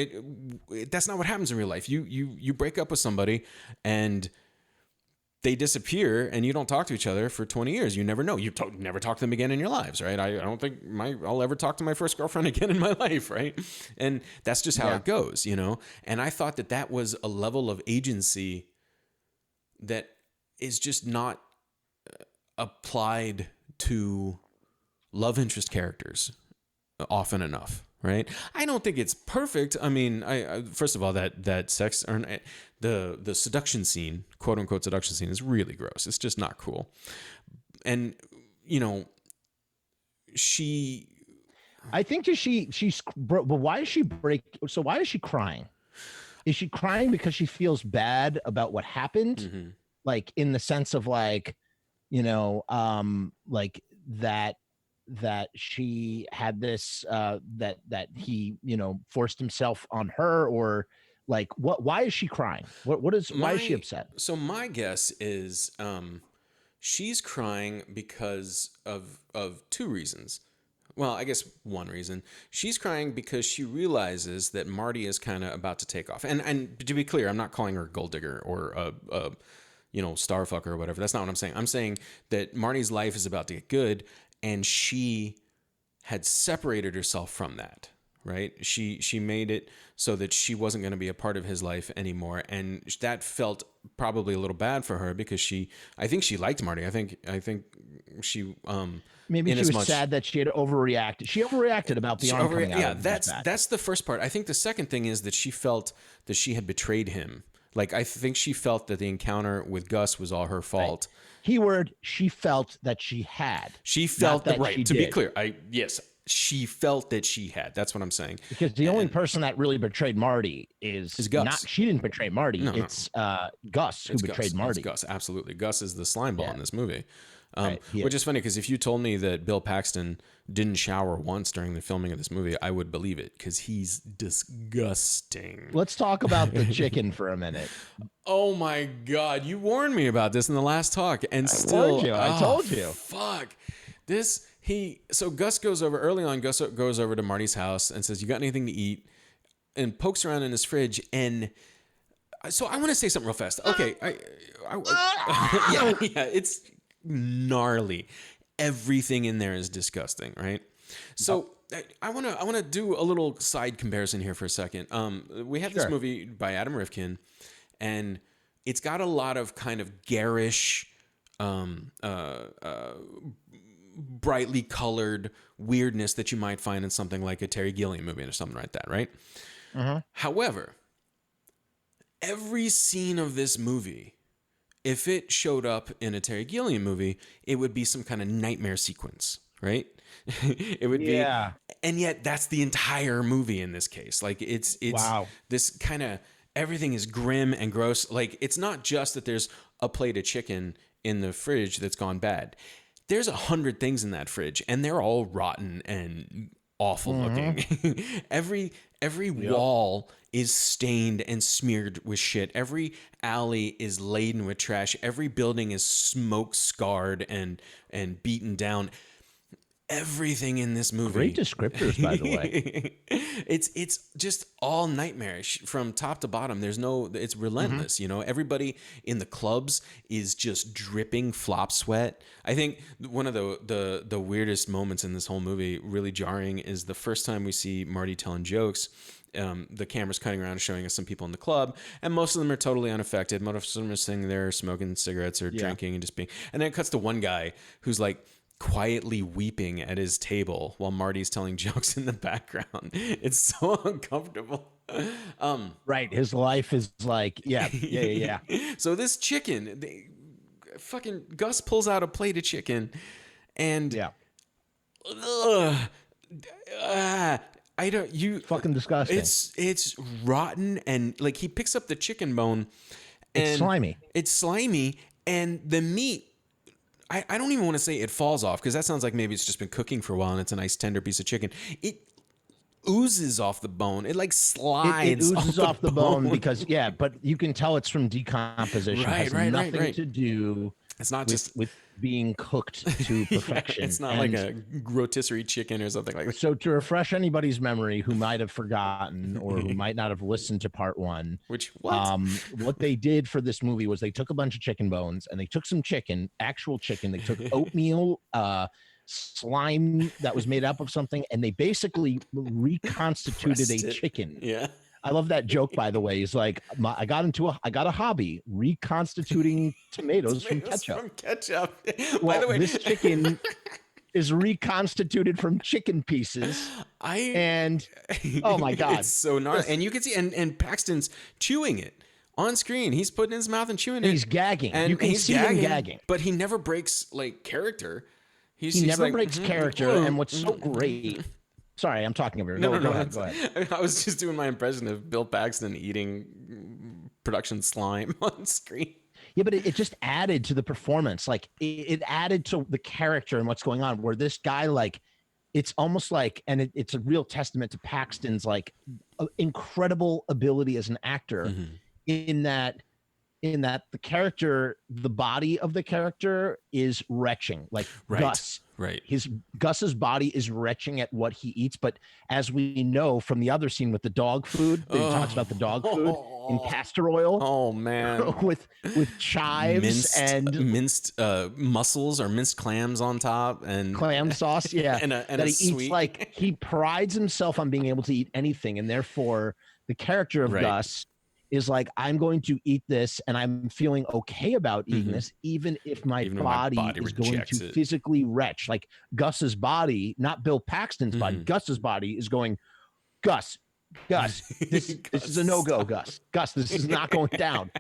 That's not what happens in real life. You break up with somebody and they disappear and you don't talk to each other for 20 years. You never know. You never talk to them again in your lives, right? I don't think I'll ever talk to my first girlfriend again in my life, right? And that's just how it goes, And I thought that was a level of agency that is just not applied to love interest characters often enough. Right. I don't think it's perfect. I mean, I first of all, that sex or the seduction scene, quote unquote seduction scene, is really gross. It's just not cool. And I think but why is she so why is she crying? Is she crying because she feels bad about what happened? Mm-hmm. Like in the sense of like that she had this that he forced himself on her, or like why is she crying? Why is she upset? So my guess is she's crying because of two reasons. Well, I guess one reason. She's crying because she realizes that Marty is kind of about to take off. And to be clear, I'm not calling her a gold digger or a star fucker or whatever. That's not what I'm saying. I'm saying that Marty's life is about to get good, and she had separated herself from that, right? She made it so that she wasn't going to be a part of his life anymore, and that felt probably a little bad for her because I think she liked Marty. I think she maybe she was sad that she had overreacted. She overreacted about the arm coming out. Yeah, that's the first part. I think the second thing is that she felt that she had betrayed him. Like, I think she felt that the encounter with Gus was all her fault. Right. Keyword, she felt that she had. She felt that, right. To be clear, she felt that she had. That's what I'm saying. Because the only person that really betrayed Marty is Gus. She didn't betray Marty. No, it's Gus who betrayed Marty. It's Gus, absolutely. Gus is the slime ball in this movie. Which is funny because if you told me that Bill Paxton didn't shower once during the filming of this movie, I would believe it because he's disgusting. Let's talk about the chicken for a minute. Oh my God. You warned me about this in the last talk. And I told you. Fuck. So Gus goes over early on. Gus goes over to Marty's house and says, "You got anything to eat?" And pokes around in his fridge. And so I want to say something real fast. Okay. Yeah, it's gnarly. Everything in there is disgusting, right? So I want to do a little side comparison here for a second. We have this movie by Adam Rifkin, and it's got a lot of kind of garish, brightly colored weirdness that you might find in something like a Terry Gilliam movie or something like that, right? Uh-huh. However, every scene of this movie, if it showed up in a Terry Gilliam movie, it would be some kind of nightmare sequence, right? It would be, and yet that's the entire movie in this case. Like it's this kind of, everything is grim and gross. Like it's not just that there's a plate of chicken in the fridge that's gone bad. There's 100 things in that fridge, and they're all rotten and awful looking. Every wall is stained and smeared with shit. Every alley is laden with trash. Every building is smoke scarred and beaten down. everything in this movie. Great descriptors, by the way. It's just all nightmarish from top to bottom. It's relentless. You know, everybody in the clubs is just dripping flop sweat. I think one of the weirdest moments in this whole movie, really jarring, is the first time we see Marty telling jokes. The camera's cutting around and showing us some people in the club, and most of them are totally unaffected. Most of them are sitting there smoking cigarettes or drinking and just being. And then it cuts to one guy who's like quietly weeping at his table while Marty's telling jokes in the background. It's so uncomfortable. Right, his life is like, yeah. So this chicken, fucking Gus pulls out a plate of chicken, and I don't. You fucking disgusting. It's rotten, and like he picks up the chicken bone. And it's slimy. It's slimy, and the meat. I don't even want to say it falls off, because that sounds like maybe it's just been cooking for a while and it's a nice tender piece of chicken. It oozes off the bone. It like slides. It oozes off the bone because but you can tell it's from decomposition. Right, it has nothing to do. It's not just with being cooked to perfection. It's not like a rotisserie chicken or something like that. So to refresh anybody's memory who might have forgotten or who might not have listened to part one, what they did for this movie was they took a bunch of chicken bones and they took some chicken, actual chicken. They took oatmeal, slime that was made up of something, and they basically reconstituted a chicken. Yeah. I love that joke, by the way. He's like, I got a hobby, reconstituting tomatoes from ketchup. Well, by the way, this chicken is reconstituted from chicken pieces. Oh my God. It's so gnarly. And you can see, and Paxton's chewing it on screen. He's putting it in his mouth and chewing it. He's gagging. And you can see him gagging. But he never breaks like character. He never breaks character. And what's so great. Sorry, I'm talking over. No, go ahead. I was just doing my impression of Bill Paxton eating production slime on screen. Yeah, but it just added to the performance. Like it added to the character and what's going on. Where this guy, like, it's almost like, and it's a real testament to Paxton's like incredible ability as an actor, in that the character, the body of the character is retching, like Gus. Right. Gus's body is retching at what he eats, but as we know from the other scene with the dog food, he talks about the dog food in castor oil. Oh man, with chives and minced mussels or minced clams on top and clam sauce. Yeah, and that he eats like he prides himself on being able to eat anything, and therefore the character of Gus is like, I'm going to eat this and I'm feeling okay about eating this, even if my body is going to physically retch. Like Gus's body, not Bill Paxton's body, Gus's body is going, Gus, this is a no-go, Gus, this is not going down.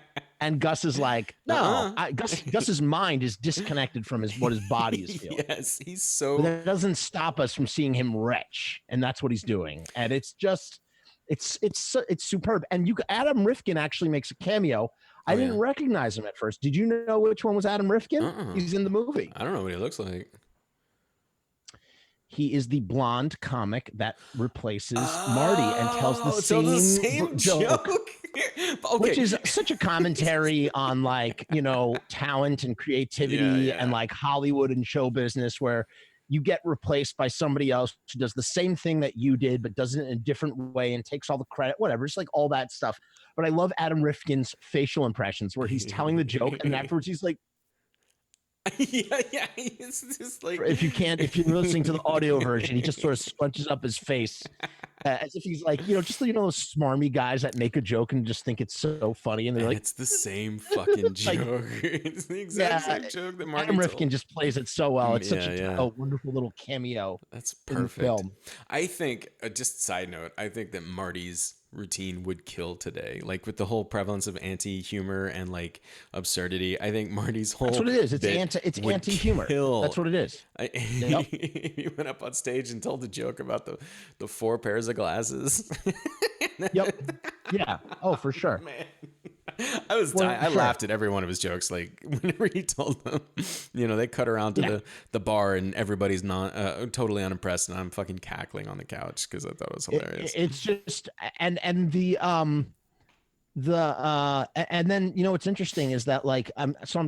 And Gus is like, no, Gus's mind is disconnected from what his body is feeling. Yes, he's so. But that doesn't stop us from seeing him retch. And that's what he's doing. And it's just, it's superb. And Adam Rifkin actually makes a cameo. I didn't recognize him at first. Did you know which one was Adam Rifkin? He's in the movie. I don't know what he looks like. He is the blonde comic that replaces Marty and tells the same joke. Which is such a commentary on, like, talent and creativity and like Hollywood and show business, where you get replaced by somebody else who does the same thing that you did, but does it in a different way and takes all the credit, whatever. It's like all that stuff. But I love Adam Rifkin's facial impressions where he's telling the joke and afterwards he's like, yeah. It's just like, if you're listening to the audio version, he just sort of scrunches up his face as if he's like, just those smarmy guys that make a joke and just think it's so funny, and they're like, it's the same fucking joke. It's the exact same joke that Marty Adam Rifkin told. Just plays it so well. It's such a wonderful little cameo. That's perfect. In the film. I think, just side note, I think that Marty's routine would kill today, like with the whole prevalence of anti-humor and like absurdity. I think Marty's whole, that's what it is. It's anti-humor. That's what it is. He went up on stage and told the joke about the 4 pairs of glasses. Yep. Yeah. Oh, for sure. Man. I laughed at every one of his jokes. Like whenever he told them, they cut around to the bar and everybody's not totally unimpressed, and I'm fucking cackling on the couch because I thought it was hilarious. It's just and then what's interesting is that, like,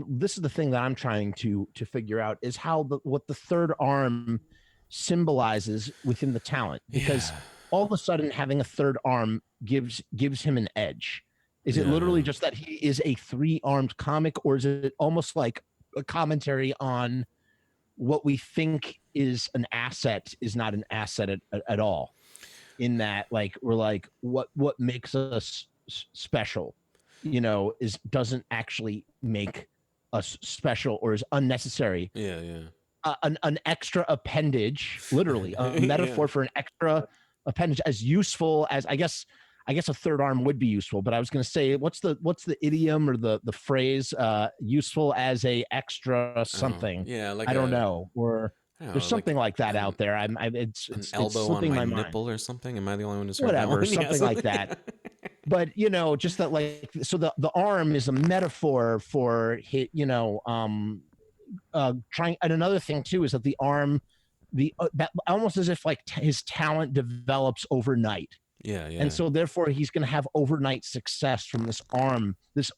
this is the thing that I'm trying to figure out is how what the third arm symbolizes within the talent, because Yeah. all of a sudden having a third arm gives him an edge. Is it literally Yeah. just that he is a three-armed comic, or is it almost like a commentary on what we think is an asset is not an asset at all? In that, like, we're like, what makes us special, is doesn't actually make us special, or is unnecessary. Yeah. Yeah. An extra appendage, literally a Yeah. metaphor for an extra appendage, as useful as, I guess a third arm would be useful, but I was going to say, what's the idiom or the phrase, useful as a extra Oh, something. yeah. Like I don't a, know, or I don't there's know, like something like that an out there. It's an it's elbow on slipping my my mind. nipple or something. Am I the only one who's heard that Whatever, one? Yeah. something like that. But just that, like, so the arm is a metaphor for hit, trying. And another thing too is that the arm, that almost as if like his talent develops overnight, Yeah. and Yeah. so therefore he's going to have overnight success from this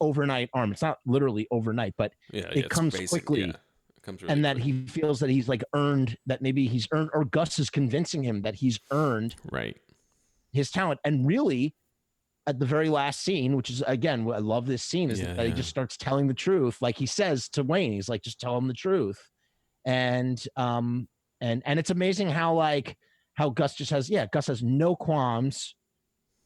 overnight arm. It's not literally overnight, but Yeah. Yeah. it It's comes basic. Yeah. quickly. It comes really And that quick. he feels that he's like earned, that maybe he's earned, or Gus is convincing him that he's earned Right. his talent. And really, at the very last scene, which is, again, I love this scene, is Yeah. that he just starts telling the truth. Like he says to Wayne, he's like, just tell him the truth. And it's amazing how Gus just has, Gus has no qualms,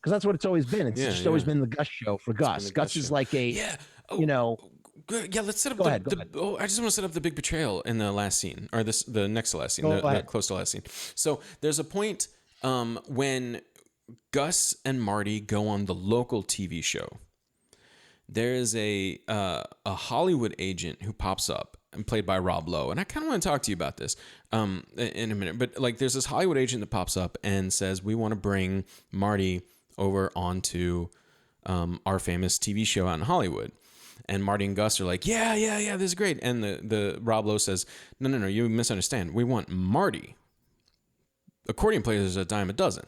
because that's what it's always been. It's Yeah. just always Yeah. been the Gus show for It's been Gus. the Gus Gus is show. like a, Yeah. you Oh, know, good. Yeah. Let's set up go ahead. Oh, I just want to set up the big betrayal in the last scene, or the next to last scene, the close to last scene. So there's a point when Gus and Marty go on the local TV show. There is a Hollywood agent who pops up, and played by Rob Lowe. And I kind of want to talk to you about this in a minute. But like, there's this Hollywood agent that pops up and says, we want to bring Marty over onto our famous TV show out in Hollywood. And Marty and Gus are like, yeah, this is great. And the Rob Lowe says, no, you misunderstand. We want Marty. Accordion players are a dime a dozen.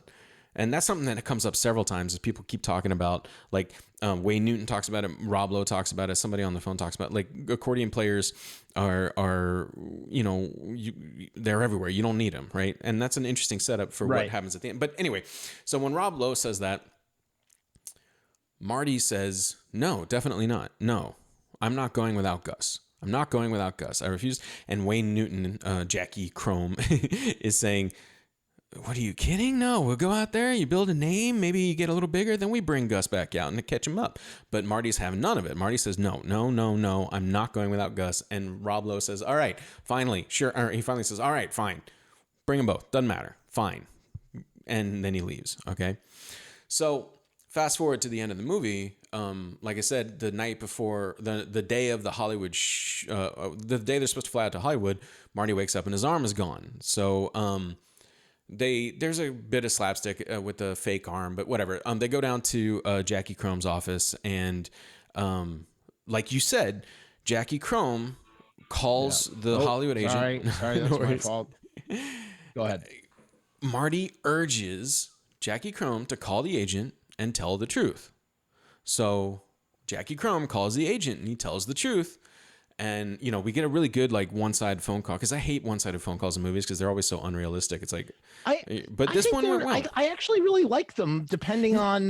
And that's something that comes up several times as people keep talking about, like Wayne Newton talks about it, Rob Lowe talks about it, somebody on the phone talks about it. Like, accordion players are they're everywhere. You don't need them, right? And that's an interesting setup for what happens at the end. But anyway, so when Rob Lowe says that, Marty says, no, definitely not. No, I'm not going without Gus. I'm not going without Gus. I refuse. And Wayne Newton, Jackie Chrome, is saying, what are you kidding? No, we'll go out there, you build a name, maybe you get a little bigger, then we bring Gus back out and catch him up. But Marty's having none of it. Marty says, no, I'm not going without Gus. And Rob Lowe says, all right, finally, sure. Or he finally says, all right, fine. Bring them both. Doesn't matter. Fine. And then he leaves. Okay. So fast forward to the end of the movie. Like I said, the night before, the day of the Hollywood, the day they're supposed to fly out to Hollywood, Marty wakes up and his arm is gone. So, there's a bit of slapstick with the fake arm, but whatever. They go down to Jackie Chrome's office, and like you said, Jackie Chrome calls the Hollywood agent. Sorry, that's my fault. Go ahead. Marty urges Jackie Chrome to call the agent and tell the truth. So Jackie Chrome calls the agent and he tells the truth. And, we get a really good, like, one-sided phone call, because I hate one-sided phone calls in movies because they're always so unrealistic. It's like, but this one went well. I actually really like them, depending on,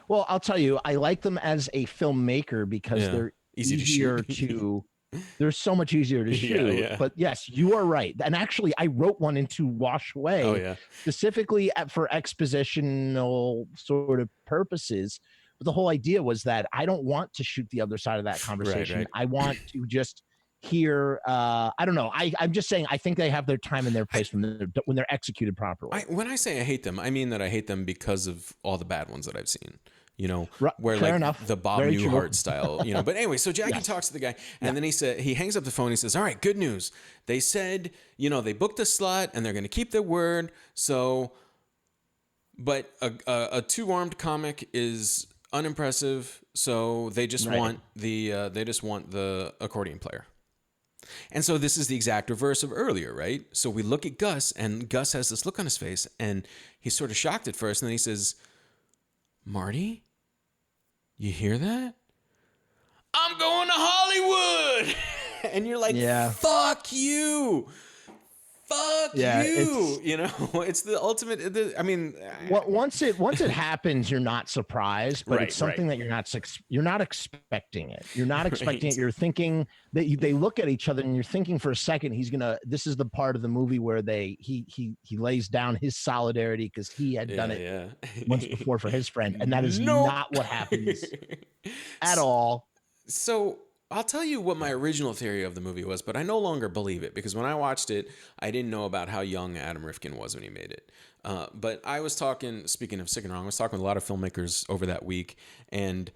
well, I'll tell you, I like them as a filmmaker because they're easier to they're so much easier to shoot. Yeah. But yes, you are right. And actually, I wrote one into Wash Away specifically for expositional sort of purposes. But the whole idea was that I don't want to shoot the other side of that conversation. Right. I want to just hear. I don't know. I'm just saying. I think they have their time and their place when they're executed properly. When I say I hate them, I mean that I hate them because of all the bad ones that I've seen. Where Fair like enough. The Bob Very Newhart true. style. But anyway, so Jackie talks to the guy, and then he hangs up the phone. He says, "All right, good news. They said, they booked a slot, and they're going to keep their word. So, but a two-armed comic is unimpressive, so they just want the accordion player." And so this is the exact reverse of earlier, right? So we look at Gus, and Gus has this look on his face, and he's sort of shocked at first, and then he says, "Marty, you hear that? I'm going to Hollywood." And you're like, "Fuck you. fuck Yeah, you, you know. It's the ultimate. I mean, once it happens, you're not surprised, but it's right, something that you're not expecting it. You're not expecting it. right. You're thinking that they look at each other, and you're thinking for a second this is the part of the movie where he lays down his solidarity because he had done it Yeah, once yeah. before for his friend, and that is Nope. not what happens at all. So I'll tell you what my original theory of the movie was, but I no longer believe it because when I watched it, I didn't know about how young Adam Rifkin was when he made it. But I was talking, speaking of sick and wrong, I was talking with a lot of filmmakers over that week, and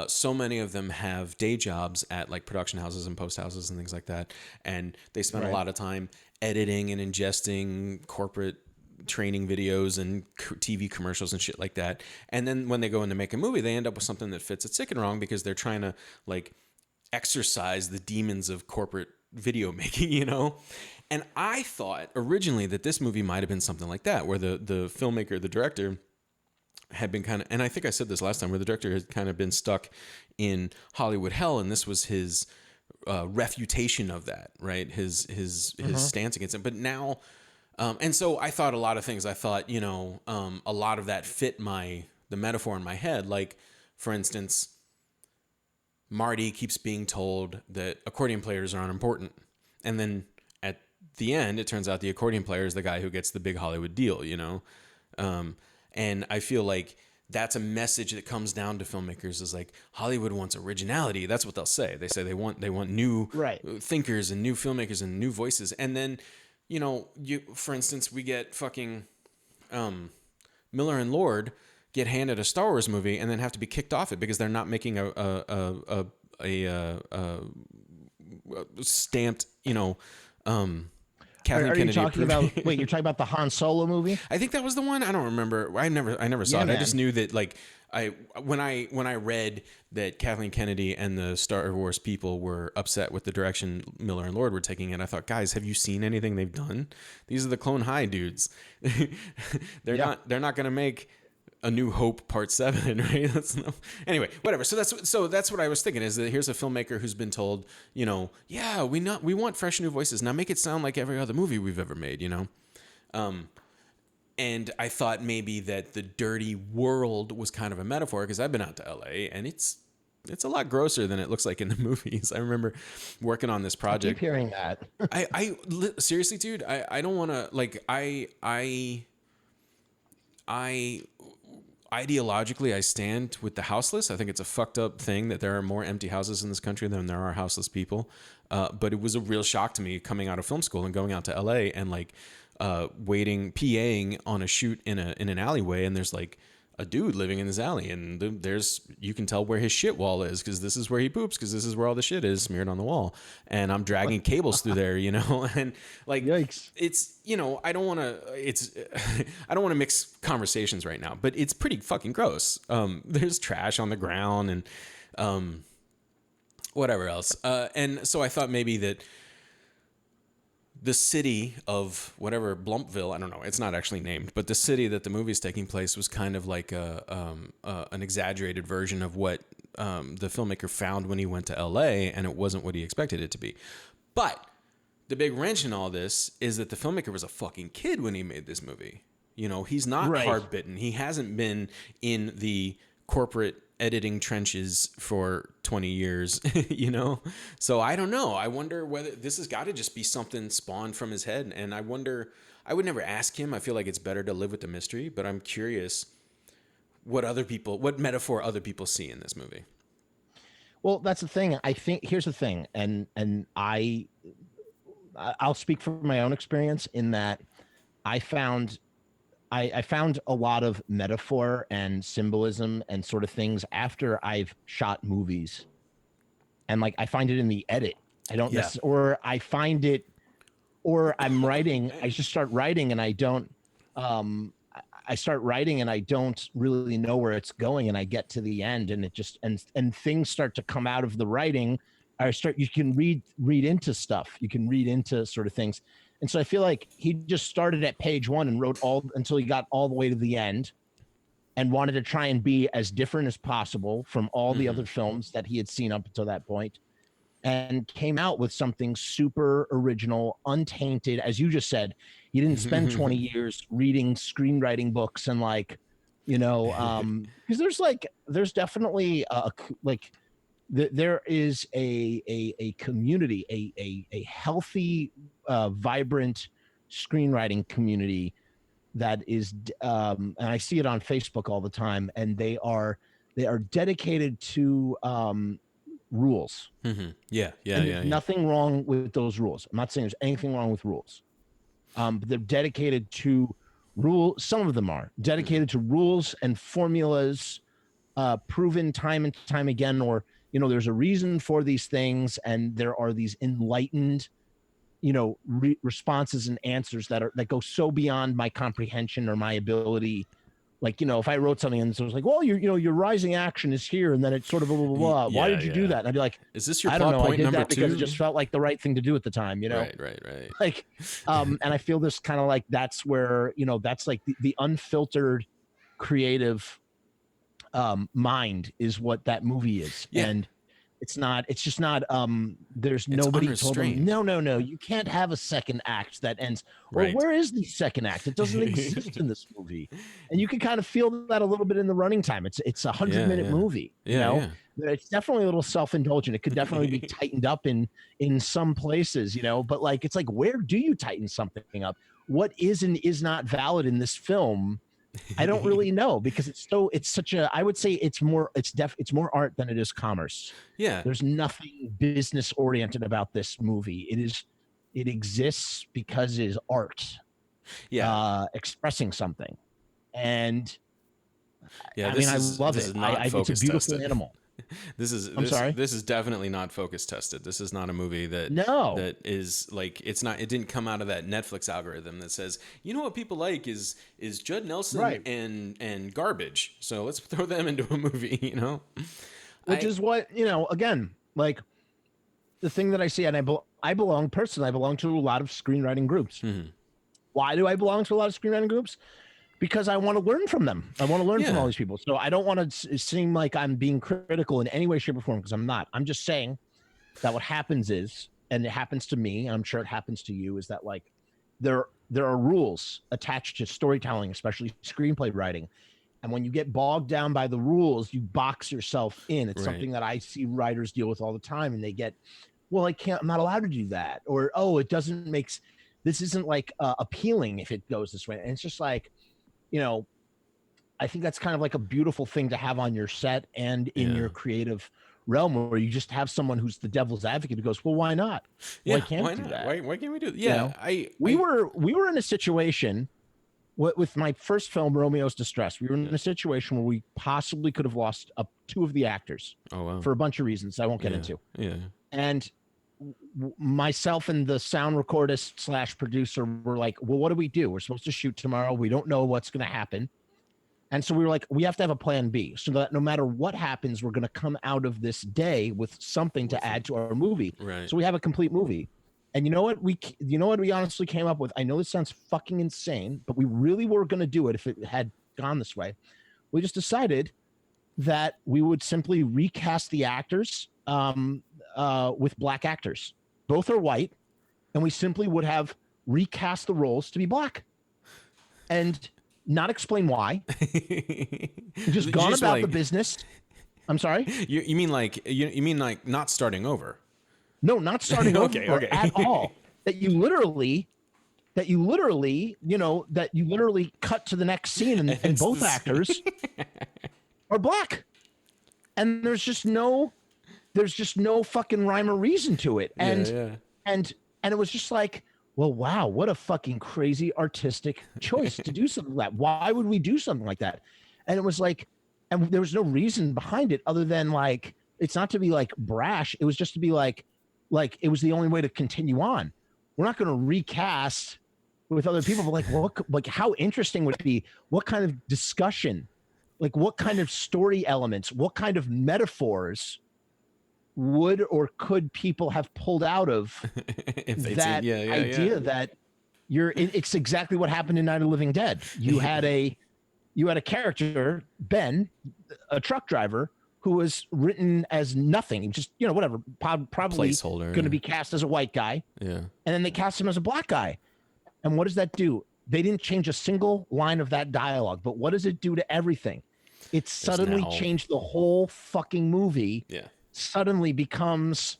so many of them have day jobs at like production houses and post houses and things like that, and they spend a lot of time editing and ingesting corporate training videos and TV commercials and shit like that. And then when they go in to make a movie, they end up with something that fits it sick and wrong because they're trying to like exorcise the demons of corporate video making, you know? And I thought originally that this movie might have been something like that, where the filmmaker, the director, had been kind of, and I think I said this last time, where the director had kind of been stuck in Hollywood hell, and this was his refutation of that, right? His stance against it. But now, and so I thought a lot of things. I thought, you know, a lot of that fit the metaphor in my head. Like, for instance, Marty keeps being told that accordion players are unimportant. And then at the end, it turns out the accordion player is the guy who gets the big Hollywood deal, you know? And I feel like that's a message that comes down to filmmakers is like Hollywood wants originality. That's what they'll say. They say they want new thinkers and new filmmakers and new voices. And then, you know, for instance, we get fucking Miller and Lord get handed a Star Wars movie and then have to be kicked off it because they're not making a stamped, you know, Kathleen Kennedy. You're talking about the Han Solo movie? I think that was the one. I don't remember. I never saw it. Man. I just knew that like when I read that Kathleen Kennedy and the Star Wars people were upset with the direction Miller and Lord were taking it, I thought, guys, have you seen anything they've done? These are the Clone High dudes. They're not going to make A New Hope Part 7, right? Anyway, whatever. So that's what I was thinking is that here's a filmmaker who's been told, you know, yeah, we want fresh new voices. Now make it sound like every other movie we've ever made, you know? And I thought maybe that the dirty world was kind of a metaphor because I've been out to LA and it's a lot grosser than it looks like in the movies. I remember working on this project. I keep hearing that. I seriously, dude, I don't want to like, I ideologically, I stand with the houseless. I think it's a fucked up thing that there are more empty houses in this country than there are houseless people. But it was a real shock to me coming out of film school and going out to LA and like PAing on a shoot in an alleyway, and there's like a dude living in this alley, and you can tell where his shit wall is because this is where he poops because this is where all the shit is smeared on the wall, and I'm dragging cables through there, you know, and like, yikes. It's, you know, I don't want to mix conversations right now, but it's pretty fucking gross. There's trash on the ground and whatever else, and so I thought maybe that the city of whatever Blumpville, I don't know, it's not actually named, but the city that the movie is taking place was kind of like an exaggerated version of what the filmmaker found when he went to LA, and it wasn't what he expected it to be. But the big wrench in all this is that the filmmaker was a fucking kid when he made this movie. You know, he's not hard bitten. He hasn't been in the corporate editing trenches for 20 years, you know? So I don't know. I wonder whether this has got to just be something spawned from his head. And I wonder, I would never ask him. I feel like it's better to live with the mystery, but I'm curious what metaphor other people see in this movie. Well, that's the thing. I think here's the thing. And I'll speak from my own experience in that I found a lot of metaphor and symbolism and sort of things after I've shot movies. And like, I find it in the edit. I don't or I find it, or I'm writing, I just start writing and I don't, I start writing and I don't really know where it's going. And I get to the end and it just, and things start to come out of the writing. You can read into stuff. You can read into sort of things. And so I feel like he just started at page 1 and wrote until he got all the way to the end and wanted to try and be as different as possible from all the other films that he had seen up until that point. and came out with something super original, untainted. As you just said, you didn't spend 20 years reading screenwriting books and like, because there's definitely there is a community, a healthy, vibrant screenwriting community that is, and I see it on Facebook all the time, and they are dedicated to rules. Yeah. Nothing wrong with those rules. I'm not saying there's anything wrong with rules, but they're dedicated to rules. Some of them are dedicated to rules and formulas, proven time and time again, or there's a reason for these things, and there are these enlightened responses and answers that go so beyond my comprehension or my ability. Like, if I wrote something and so it was like, well, your rising action is here, and then it's sort of blah, blah, blah. Why did you do that? And I'd be like, is this your I don't plot know. point I did number that because two? it just felt like the right thing to do at the time, Right. Like, and I feel this kind of like, that's where, that's like the unfiltered creative mind is what that movie is. Yeah. And it's just not, there's nobody told them, no, you can't have a second act that ends. Or where is the second act? It doesn't exist in this movie. And you can kind of feel that a little bit in the running time. It's a 100-minute movie, It's definitely a little self-indulgent. It could definitely be tightened up in some places, but like, it's like, where do you tighten something up? What is and is not valid in this film? I don't really know, because I would say it's more art than it is commerce. Yeah. There's nothing business oriented about this movie. It exists because it is art. Yeah. Expressing something. And yeah, I love it. I think it's a beautiful animal. I'm sorry. This is definitely not focus tested. This is not a movie that is like, it didn't come out of that Netflix algorithm that says, what people like is Judd Nelson and garbage. So let's throw them into a movie, Which is what, again, like the thing that I see, and I belong to a lot of screenwriting groups. Mm-hmm. Why do I belong to a lot of screenwriting groups? Because I want to learn from them. I want to learn from all these people. So I don't want to seem like I'm being critical in any way, shape, or form, because I'm not. I'm just saying that what happens is, and it happens to me, and I'm sure it happens to you, is that like there are rules attached to storytelling, especially screenplay writing. And when you get bogged down by the rules, you box yourself in. It's something that I see writers deal with all the time, and they get, well, I'm not allowed to do that. Or, it doesn't this isn't like appealing if it goes this way. And it's just like, I think that's kind of like a beautiful thing to have on your set and in your creative realm, where you just have someone who's the devil's advocate who goes, well, why not? Yeah, why can't we do that? Why can't we do that? Yeah. We were in a situation with my first film, Romeo's Distress. We were in a situation where we possibly could have lost up 2 of the actors for a bunch of reasons I won't get into. Yeah. And myself and the sound recordist / producer were like, well, what do we do? We're supposed to shoot tomorrow. We don't know what's going to happen. And so we were like, we have to have a plan B, so that no matter what happens, we're going to come out of this day with something to add to our movie. Right. So we have a complete movie. And you know what we honestly came up with? I know this sounds fucking insane, but we really were going to do it if it had gone this way. We just decided that we would simply recast the actors with black actors. Both are white, and we simply would have recast the roles to be black and not explain why. just gone about the business. I'm sorry. You mean like you mean like not starting over? No, not starting okay. at all. That you literally cut to the next scene, and both actors are black, and there's just no fucking rhyme or reason to it. And and it was just like, well, wow, what a fucking crazy artistic choice to do something like that. Why would we do something like that? And it was like, and there was no reason behind it other than like, it's not to be like brash. It was just to be like it was the only way to continue on. We're not going to recast with other people, but like how interesting would it be? What kind of discussion, like what kind of story elements, what kind of metaphors would or could people have pulled out of that idea that it's exactly what happened in Night of the Living Dead. You had a character, Ben, a truck driver, who was written as nothing, just, you know, whatever, probably Placeholder, going to be cast as a white guy. Yeah. And then they cast him as a black guy. And what does that do? They didn't change a single line of that dialogue, but what does it do to everything? It suddenly changed the whole fucking movie. Yeah. Suddenly becomes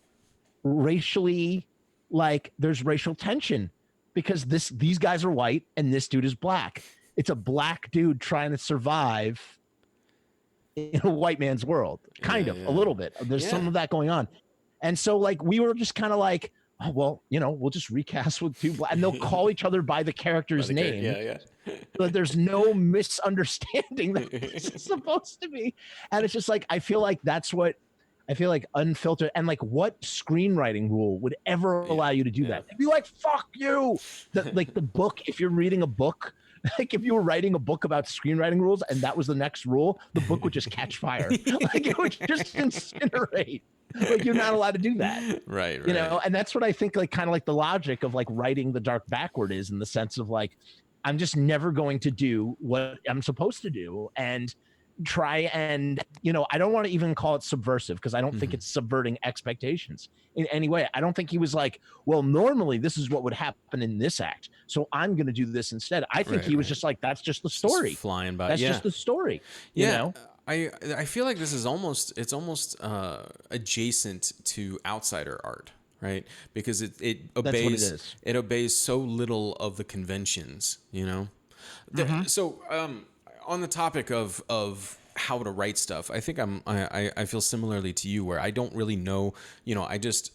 racially, like, there's racial tension because these guys are white and this dude is black. It's a black dude trying to survive in a white man's world, kind of, a little bit. There's some of that going on. And so, like, we were just kind of like, oh, well, you know, we'll just recast with two black, and they'll call each other by the character's name. So there's no misunderstanding that this is supposed to be. And it's just like, I feel like unfiltered, and like, what screenwriting rule would ever allow you to do that? It'd be like, fuck you. Like the book, if you're reading a book, like if you were writing a book about screenwriting rules and that was the next rule, the book would just catch fire. Like it would just incinerate. Like you're not allowed to do that. Right. You know, and that's what I think, like, kind of like the logic of like writing the dark backward is, in the sense of like, I'm just never going to do what I'm supposed to do and try and, you know, I don't want to even call it subversive because I don't think it's subverting expectations in any way. I don't think he was like, well, normally this is what would happen in this act, so I'm going to do this instead. I think he was just like, that's just the story. Just flying by. That's just the story. You know? I feel like this is almost adjacent to outsider art, right? Because it obeys so little of the conventions, you know. So on the topic of how to write stuff, I think I feel similarly to you, where I don't really know, you know, I just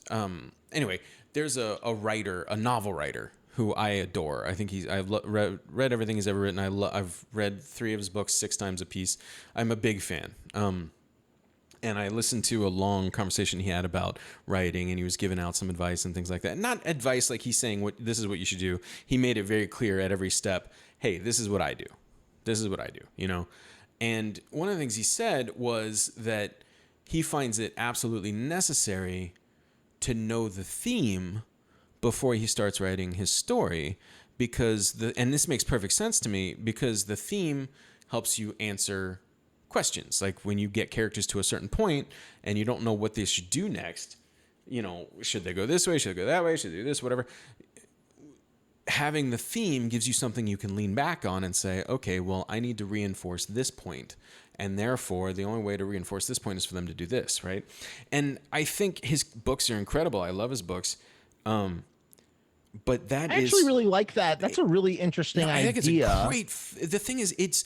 anyway, there's a writer, a novel writer who I adore. I think I've read everything he's ever written. I've read 3 of his books 6 times a piece. I'm a big fan. And I listened to a long conversation he had about writing, and he was giving out some advice and things like that. Not advice like he's saying this is what you should do. He made it very clear at every step, hey, this is what I do. This is what I do, you know? And one of the things he said was that he finds it absolutely necessary to know the theme before he starts writing his story, because and this makes perfect sense to me, because the theme helps you answer questions. Like when you get characters to a certain point and you don't know what they should do next, you know, should they go this way? Should they go that way? Should they do this? Whatever. Having the theme gives you something you can lean back on and say, okay, well, I need to reinforce this point, and therefore the only way to reinforce this point is for them to do this, right? And I think his books are incredible. I love his books. But I actually really like that. That's a really interesting idea. I think it's a great. The thing is, it's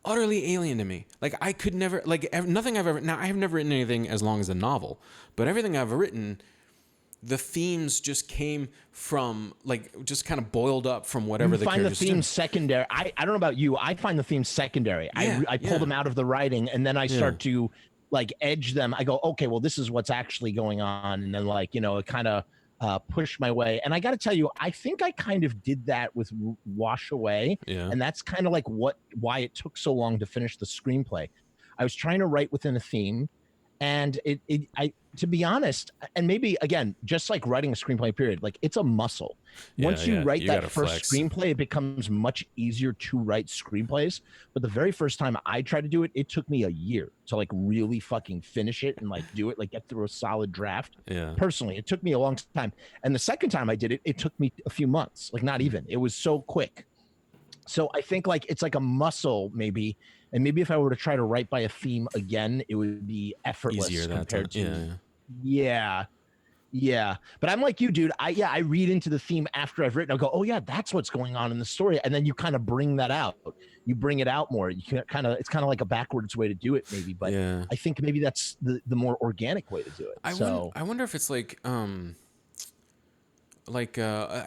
utterly alien to me. Like I could never, like nothing I've ever. Now I have never written anything as long as a novel, but everything I've written, the themes just came from, like, just kind of boiled up from whatever the characters do. Find the themes secondary. I don't know about you. I find the themes secondary. I pull them out of the writing, and then I start to like edge them. I go, okay, well, this is what's actually going on, and then, like, you know, it kind of push my way. And I got to tell you, I think I kind of did that with Wash Away, and that's kind of like why it took so long to finish the screenplay. I was trying to write within a theme, and to be honest, and maybe again, just like writing a screenplay period, like it's a muscle. Once you write that first screenplay, it becomes much easier to write screenplays. But the very first time I tried to do it, it took me a year to like really fucking finish it and like do it, like get through a solid draft. Personally, it took me a long time. And the second time I did it, it took me a few months, like not even. It was so quick. So I think like it's like a muscle maybe. And maybe if I were to try to write by a theme again, it would be effortless compared to. Yeah. But I'm like you, dude. I read into the theme after I've written. I'll go, oh yeah, that's what's going on in the story. And then you kind of bring that out. You bring it out more. You can it's kind of like a backwards way to do it maybe. But I think maybe that's the more organic way to do it. I wonder if it's like I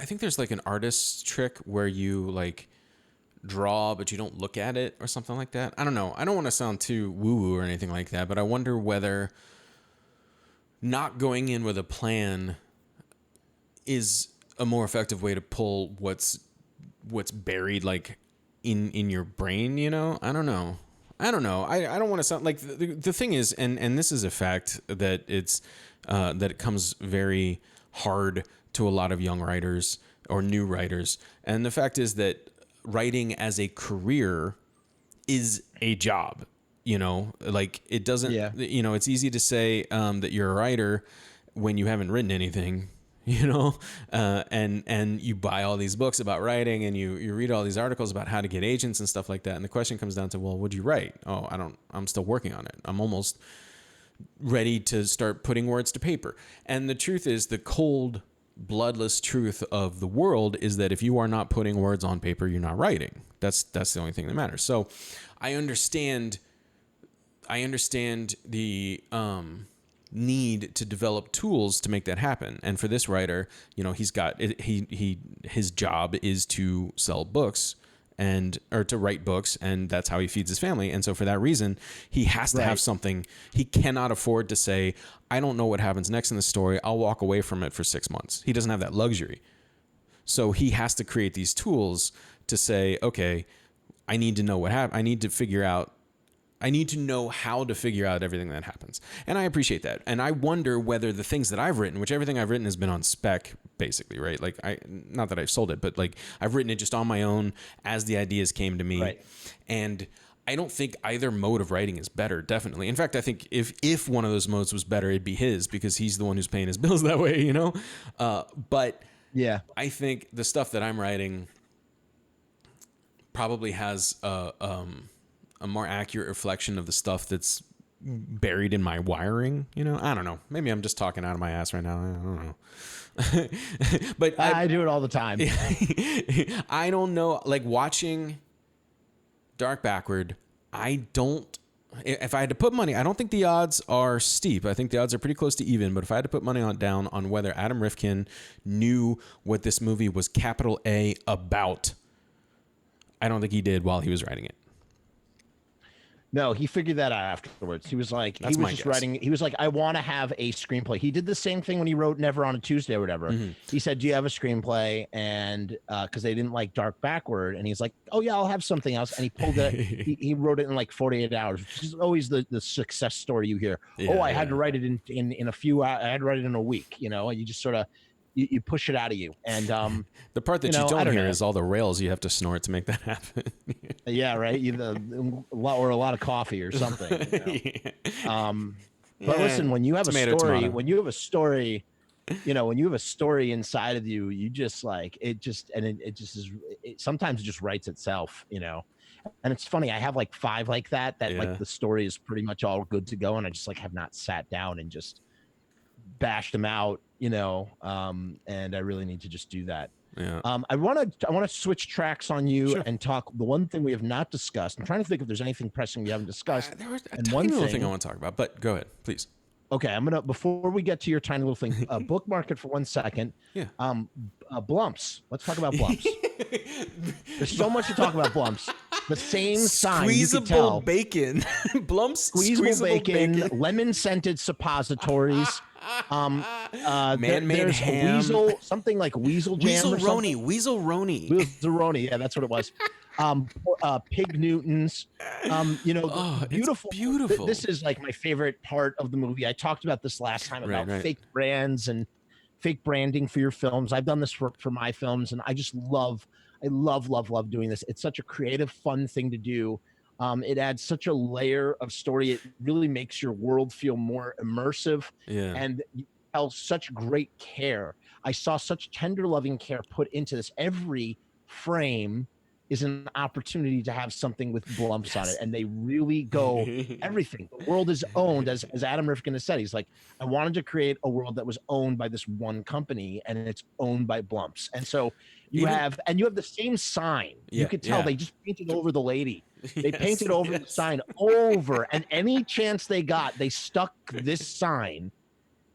think there's like an artist's trick where you like draw but you don't look at it or something like that. I don't know. I don't want to sound too woo-woo or anything like that, but I wonder whether not going in with a plan is a more effective way to pull what's buried like in your brain, you know? I don't know. I don't want to sound like the thing is, and this is a fact that it's that it comes very hard to a lot of young writers or new writers. And the fact is that writing as a career is a job. you know, like it doesn't, Yeah. you know, it's easy to say that you're a writer when you haven't written anything, you know, and you buy all these books about writing and you read all these articles about how to get agents and stuff like that. And the question comes down to, well, what'd you write? Oh, I'm still working on it. I'm almost ready to start putting words to paper. And the truth is, the cold, bloodless truth of the world is that if you are not putting words on paper, you're not writing. That's the only thing that matters. So I understand the need to develop tools to make that happen. And for this writer, you know, his job is to sell books or to write books, and that's how he feeds his family. And so for that reason, he has to have something. He cannot afford to say, I don't know what happens next in the story, I'll walk away from it for 6 months. He doesn't have that luxury. So he has to create these tools to say, okay, I need to know what happened. I need to know how to figure out everything that happens. And I appreciate that. And I wonder whether the things that I've written, which everything I've written has been on spec, basically, right? Like, not that I've sold it, but like I've written it just on my own as the ideas came to me. Right. And I don't think either mode of writing is better, definitely. In fact, I think if one of those modes was better, it'd be his, because he's the one who's paying his bills that way, you know? But yeah, I think the stuff that I'm writing probably has a more accurate reflection of the stuff that's buried in my wiring. You know, I don't know. Maybe I'm just talking out of my ass right now. I don't know. But I do it all the time. I don't know. Like watching Dark Backward, if I had to put money, I don't think the odds are steep. I think the odds are pretty close to even. But if I had to put money down on whether Adam Rifkin knew what this movie was capital A about, I don't think he did while he was writing it. No, he figured that out afterwards. He was like, writing. He was like, I want to have a screenplay. He did the same thing when he wrote Never on a Tuesday or whatever. Mm-hmm. He said, do you have a screenplay? And because they didn't like Dark Backward. And he's like, oh yeah, I'll have something else. And he pulled it. he wrote it in like 48 hours, which is always the success story you hear. Yeah, I had to write it in a few hours. I had to write it in a week, you know, and you just sort of, you push it out of you. And the part that you don't hear is all the rails you have to snort to make that happen. Yeah, right. Or a lot of coffee or something. You know? But listen, when you have when you have a story, you know, when you have a story inside of you, you just like it sometimes it just writes itself, you know. And it's funny, I have like 5 like that like the story is pretty much all good to go, and I just like have not sat down and just bashed them out, you know, and I really need to just do that. Yeah. I want to switch tracks on you and talk. The one thing we have not discussed, I'm trying to think if there's anything pressing we haven't discussed. There was a tiny little thing I want to talk about, but go ahead, please. Okay, before we get to your tiny little thing, bookmark it for 1 second. Yeah. Blumps. Let's talk about Blumps. There's so much to talk about Blumps. The same sign, squeezable you can tell. Bacon. Blumps squeezable bacon, lemon scented suppositories. Man-made ham. Weasel, something like weasel jam. Weasel-roni. Yeah, that's what it was. Pig Newtons. You know, beautiful. This is like my favorite part of the movie. I talked about this last time about fake brands and fake branding for your films. I've done this for my films, and I just love doing this. It's such a creative, fun thing to do. It adds such a layer of story. It really makes your world feel more immersive. Yeah. And you tell such great care. I saw such tender, loving care put into this. Every frame is an opportunity to have something with Blumps on it. And they really go everything. The world is owned, as Adam Rifkin has said. He's like, I wanted to create a world that was owned by this one company, and it's owned by Blumps. And so you have the same sign. Yeah, you could tell they just painted over the lady. They painted over the sign over, and any chance they got, they stuck this sign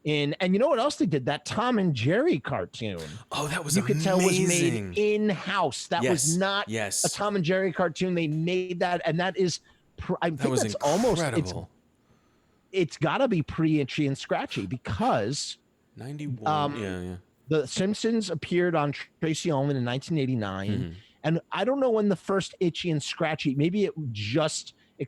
in. And you know what else they did? That Tom and Jerry cartoon. Oh, that was could tell was made in-house. That was not a Tom and Jerry cartoon. They made that, and that is, I think that's almost, it's got to be pre-Itchy and Scratchy, because 91. The Simpsons appeared on Tracy Ullman in 1989. Mm-hmm. And I don't know when the first Itchy and Scratchy, maybe it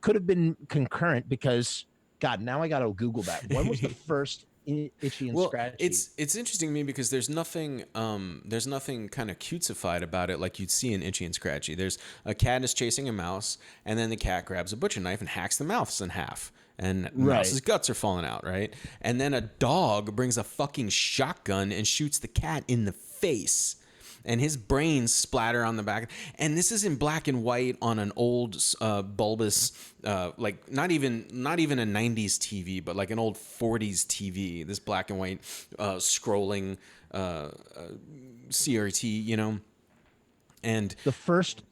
could have been concurrent, because God, now I got to Google that. When was the first Itchy and Well, Scratchy. it's interesting to me because there's nothing kind of cutesified about it like you'd see in Itchy and Scratchy. There's a cat is chasing a mouse, and then the cat grabs a butcher knife and hacks the mouse in half, and the mouse's guts are falling out, right? And then a dog brings a fucking shotgun and shoots the cat in the face, and his brains splatter on the back. And this is in black and white on an old bulbous, like not even a 90s TV, but like an old 40s TV. This black and white scrolling CRT, you know. And the first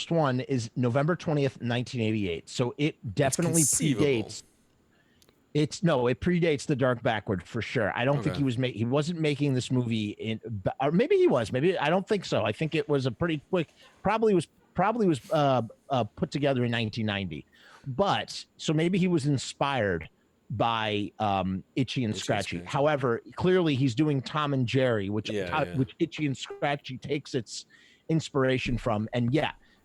one is November 20th, 1988. So it definitely predates. It predates The Dark Backward for sure. I don't think he wasn't making this movie or maybe he was. Maybe I don't think so. I think it was a pretty quick. Probably was put together in 1990. But so maybe he was inspired by Itchy and Scratchy. However, clearly he's doing Tom and Jerry, which Itchy and Scratchy takes its inspiration from, and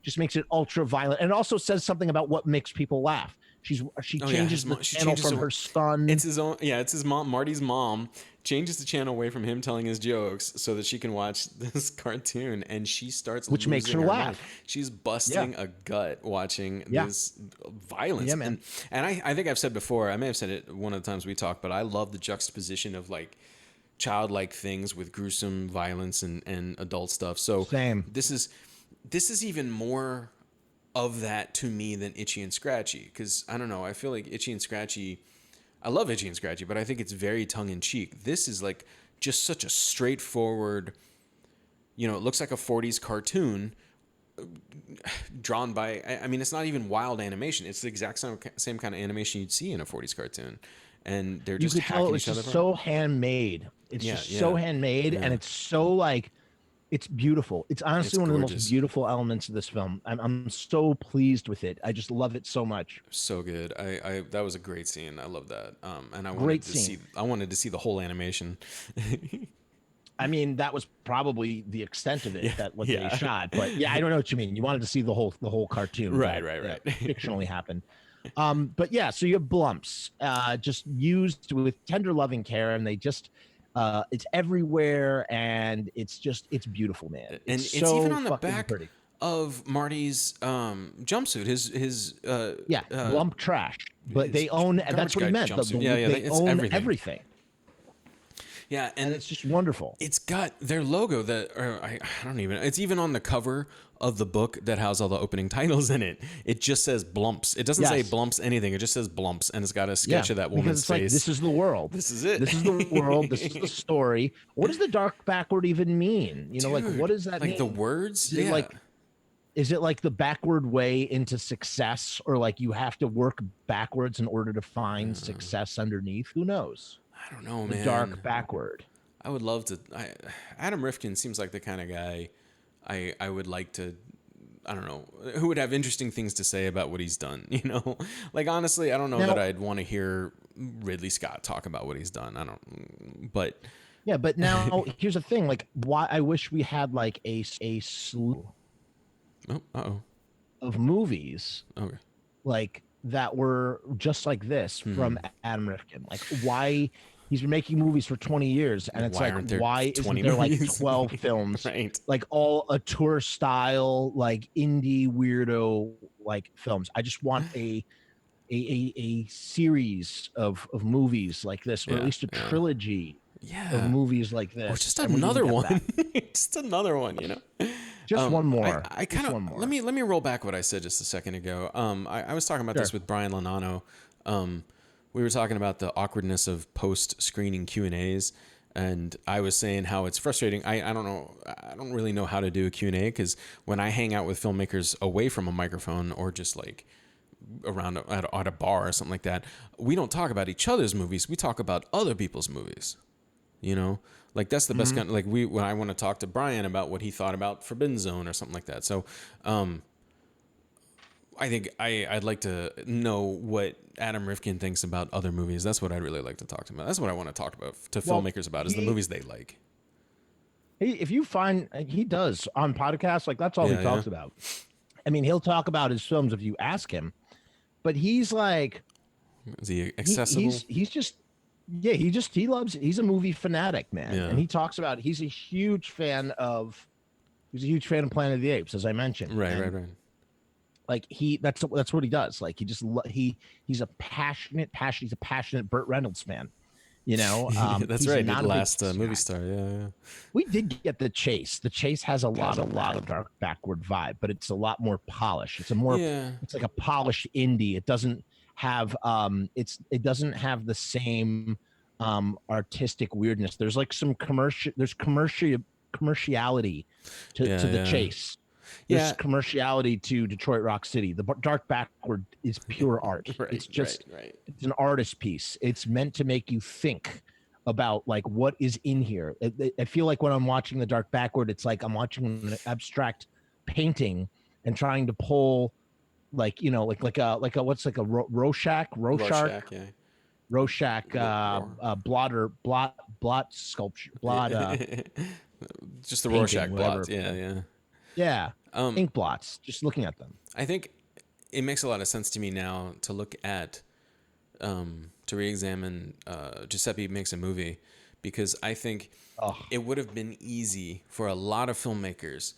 just makes it ultra violent, and also says something about what makes people laugh. She changes the channel from her son. It's his own. Yeah, it's his mom. Marty's mom changes the channel away from him telling his jokes so that she can watch this cartoon, and she starts, which makes her laugh. Mind. She's busting a gut watching this violence. Yeah, man. And I think I've said before. I may have said it one of the times we talked, but I love the juxtaposition of like childlike things with gruesome violence and adult stuff. So same. This is even more of that to me than Itchy and Scratchy, because I don't know, I feel like Itchy and Scratchy, I love Itchy and Scratchy, but I think it's very tongue-in-cheek. This is like just such a straightforward, you know, it looks like a 40s cartoon drawn by, I mean, it's not even wild animation, it's the exact same kind of animation you'd see in a 40s cartoon, and they're just hacking each other. It's so handmade. It's so handmade, and it's so like, it's beautiful. It's honestly one of the most beautiful elements of this film. I'm so pleased with it. I just love it so much. So good. I that was a great scene. I love that. And I wanted to see the whole animation. I mean, that was probably the extent of it that what they shot. But I don't know what you mean. You wanted to see the whole cartoon. Right. Fictionally happened. But so you have Blumps, just used with tender loving care, and they just. It's everywhere, and it's beautiful, man. It's so even on the back of Marty's jumpsuit. His lump trash. But they own, and that's what he meant. They own everything. Yeah, and it's just wonderful. It's got their logo I don't even. It's even on the cover of the book that has all the opening titles in it. It just says Blumps. It doesn't say Blumps anything. It just says Blumps, and it's got a sketch of that woman's face. Like, this is the world. This is it. This is the world. This is the story. What does the Dark Backward even mean? You know, like what does that mean? Like the words? Is it like the backward way into success, or like you have to work backwards in order to find success underneath? Who knows? I don't know, man. The Dark Backward. I would love to. Adam Rifkin seems like the kind of guy I would like to. I don't know, who would have interesting things to say about what he's done. You know, like honestly, I don't know that I'd want to hear Ridley Scott talk about what he's done. I don't. But yeah, but now here's the thing. Like, why I wish we had like a slew of movies. Okay. Like that were just like this from Adam Rifkin. Like why he's been making movies for 20 years, and it's why isn't there like 12 films, right? Like all auteur style, like indie weirdo like films. I just want a series of movies like this, or at least a trilogy of movies like this, or just another one. Just another one, you know. Just one more. I kind of let me roll back what I said just a second ago. I was talking about this with Brian Lanano. We were talking about the awkwardness of post-screening Q&As, and I was saying how it's frustrating. I don't know. I don't really know how to do a Q&A, because when I hang out with filmmakers away from a microphone, or just like around at a bar or something like that, we don't talk about each other's movies. We talk about other people's movies. You know, like that's the best kind. Like when I want to talk to Brian about what he thought about Forbidden Zone or something like that. So, I think I'd like to know what Adam Rifkin thinks about other movies. That's what I'd really like to talk to him about. That's what I want to talk about to filmmakers about, is the movies they like. If you find he does on podcasts, like that's all he talks about. I mean, he'll talk about his films if you ask him, but he's like, is he accessible? He's just. Yeah, he loves it. He's a movie fanatic, man. Yeah. And he talks about he's a huge fan of Planet of the Apes, as I mentioned. Right, And right, right. like that's what he does. Like he's a passionate Burt Reynolds fan. That's He's right. not a big Last Kiss movie guy. star. Yeah, yeah. We did get the Chase. The Chase has a lot of dark backward vibe, but it's a lot more polished. Yeah. It's like a polished indie. It doesn't have it doesn't have the same artistic weirdness. There's like some commerciality Yeah, to the yeah. Chase. There's Yeah. commerciality to Detroit Rock City. The dark backward is pure art. Right, It's just right. it's an artist piece. It's meant to make you think about like what is in here. I feel like when I'm watching the dark backward, it's like I'm watching an abstract painting and trying to pull like a what's like a Rorschach, yeah. Rorschach blot sculpture blot Just the painting, Rorschach whatever. blots. Yeah, yeah. Yeah, ink blots. Just looking at them. I think it makes a lot of sense to me now to look at, to re-examine Giuseppe Makes a Movie, because I think it would have been easy for a lot of filmmakers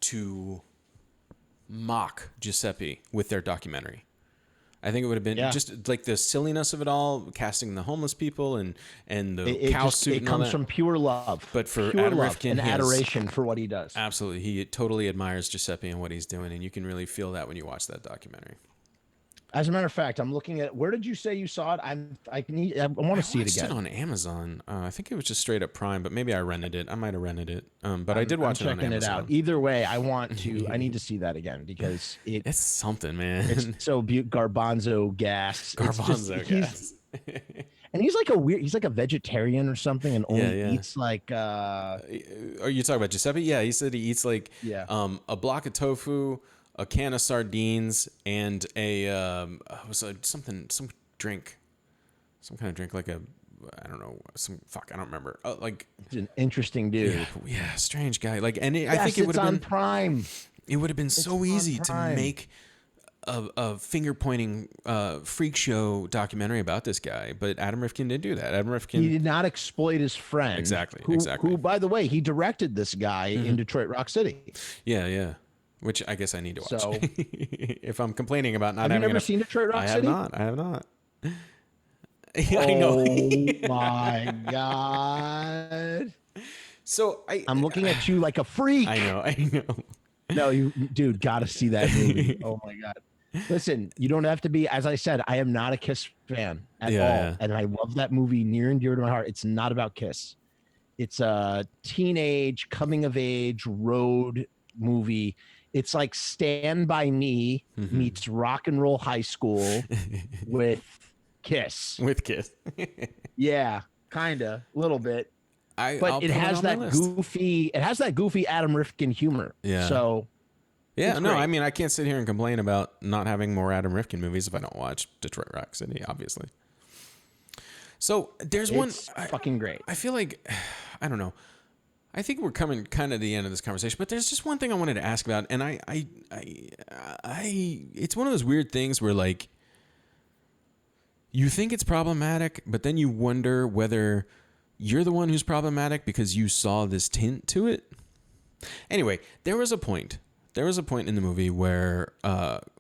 to mock Giuseppe with their documentary. I think it would have been just like the silliness of it all, casting the homeless people and the cow suit. It comes from pure love. But for pure Adam love Rifkin, and adoration for what he does. Absolutely, he totally admires Giuseppe and what he's doing, and you can really feel that when you watch that documentary. As a matter of fact, I'm looking at. Where did you say you saw it? I want to see it again. I watched it on Amazon. I think it was just straight up Prime, but maybe I rented it. I might have rented it. But I did watch it on Amazon. It out. Either way, I need to see that again because it's something, man. It's so garbanzo gas. Garbanzo gas. And he's like a vegetarian or something, and only eats like. Are you talking about Giuseppe? Yeah, he said he eats like a block of tofu, a can of sardines, and some drink, some kind of drink, like I don't know, I don't remember. Like, it's an interesting dude. Yeah, strange guy. Like, and I think it would have been Prime. It would have been so easy to make a finger pointing freak show documentary about this guy, but Adam Rifkin didn't do that. Adam Rifkin, he did not exploit his friend. Exactly. Who, by the way, he directed this guy in Detroit Rock City. Yeah. Which I guess I need to watch. So, if I'm complaining about not having having never seen Detroit Rock City? I have not. Yeah, I know. Oh my God. So I'm looking at you like a freak. I know. No, dude, gotta see that movie. Oh my God. Listen, you don't have to be, as I said, I am not a Kiss fan at all. Yeah. And I love that movie near and dear to my heart. It's not about Kiss. It's a teenage coming of age road movie. It's like Stand By Me meets Rock and Roll High School with Kiss. With Kiss. Yeah, kinda, a little bit. But it has that goofy Adam Rifkin humor. Yeah. So yeah, no, I mean, I can't sit here and complain about not having more Adam Rifkin movies if I don't watch Detroit Rock City, obviously. So there's fucking great. I feel like, I don't know. I think we're coming kind of to the end of this conversation, but there's just one thing I wanted to ask about, and it's one of those weird things where like you think it's problematic, but then you wonder whether you're the one who's problematic because you saw this tint to it. Anyway, there was a point in the movie where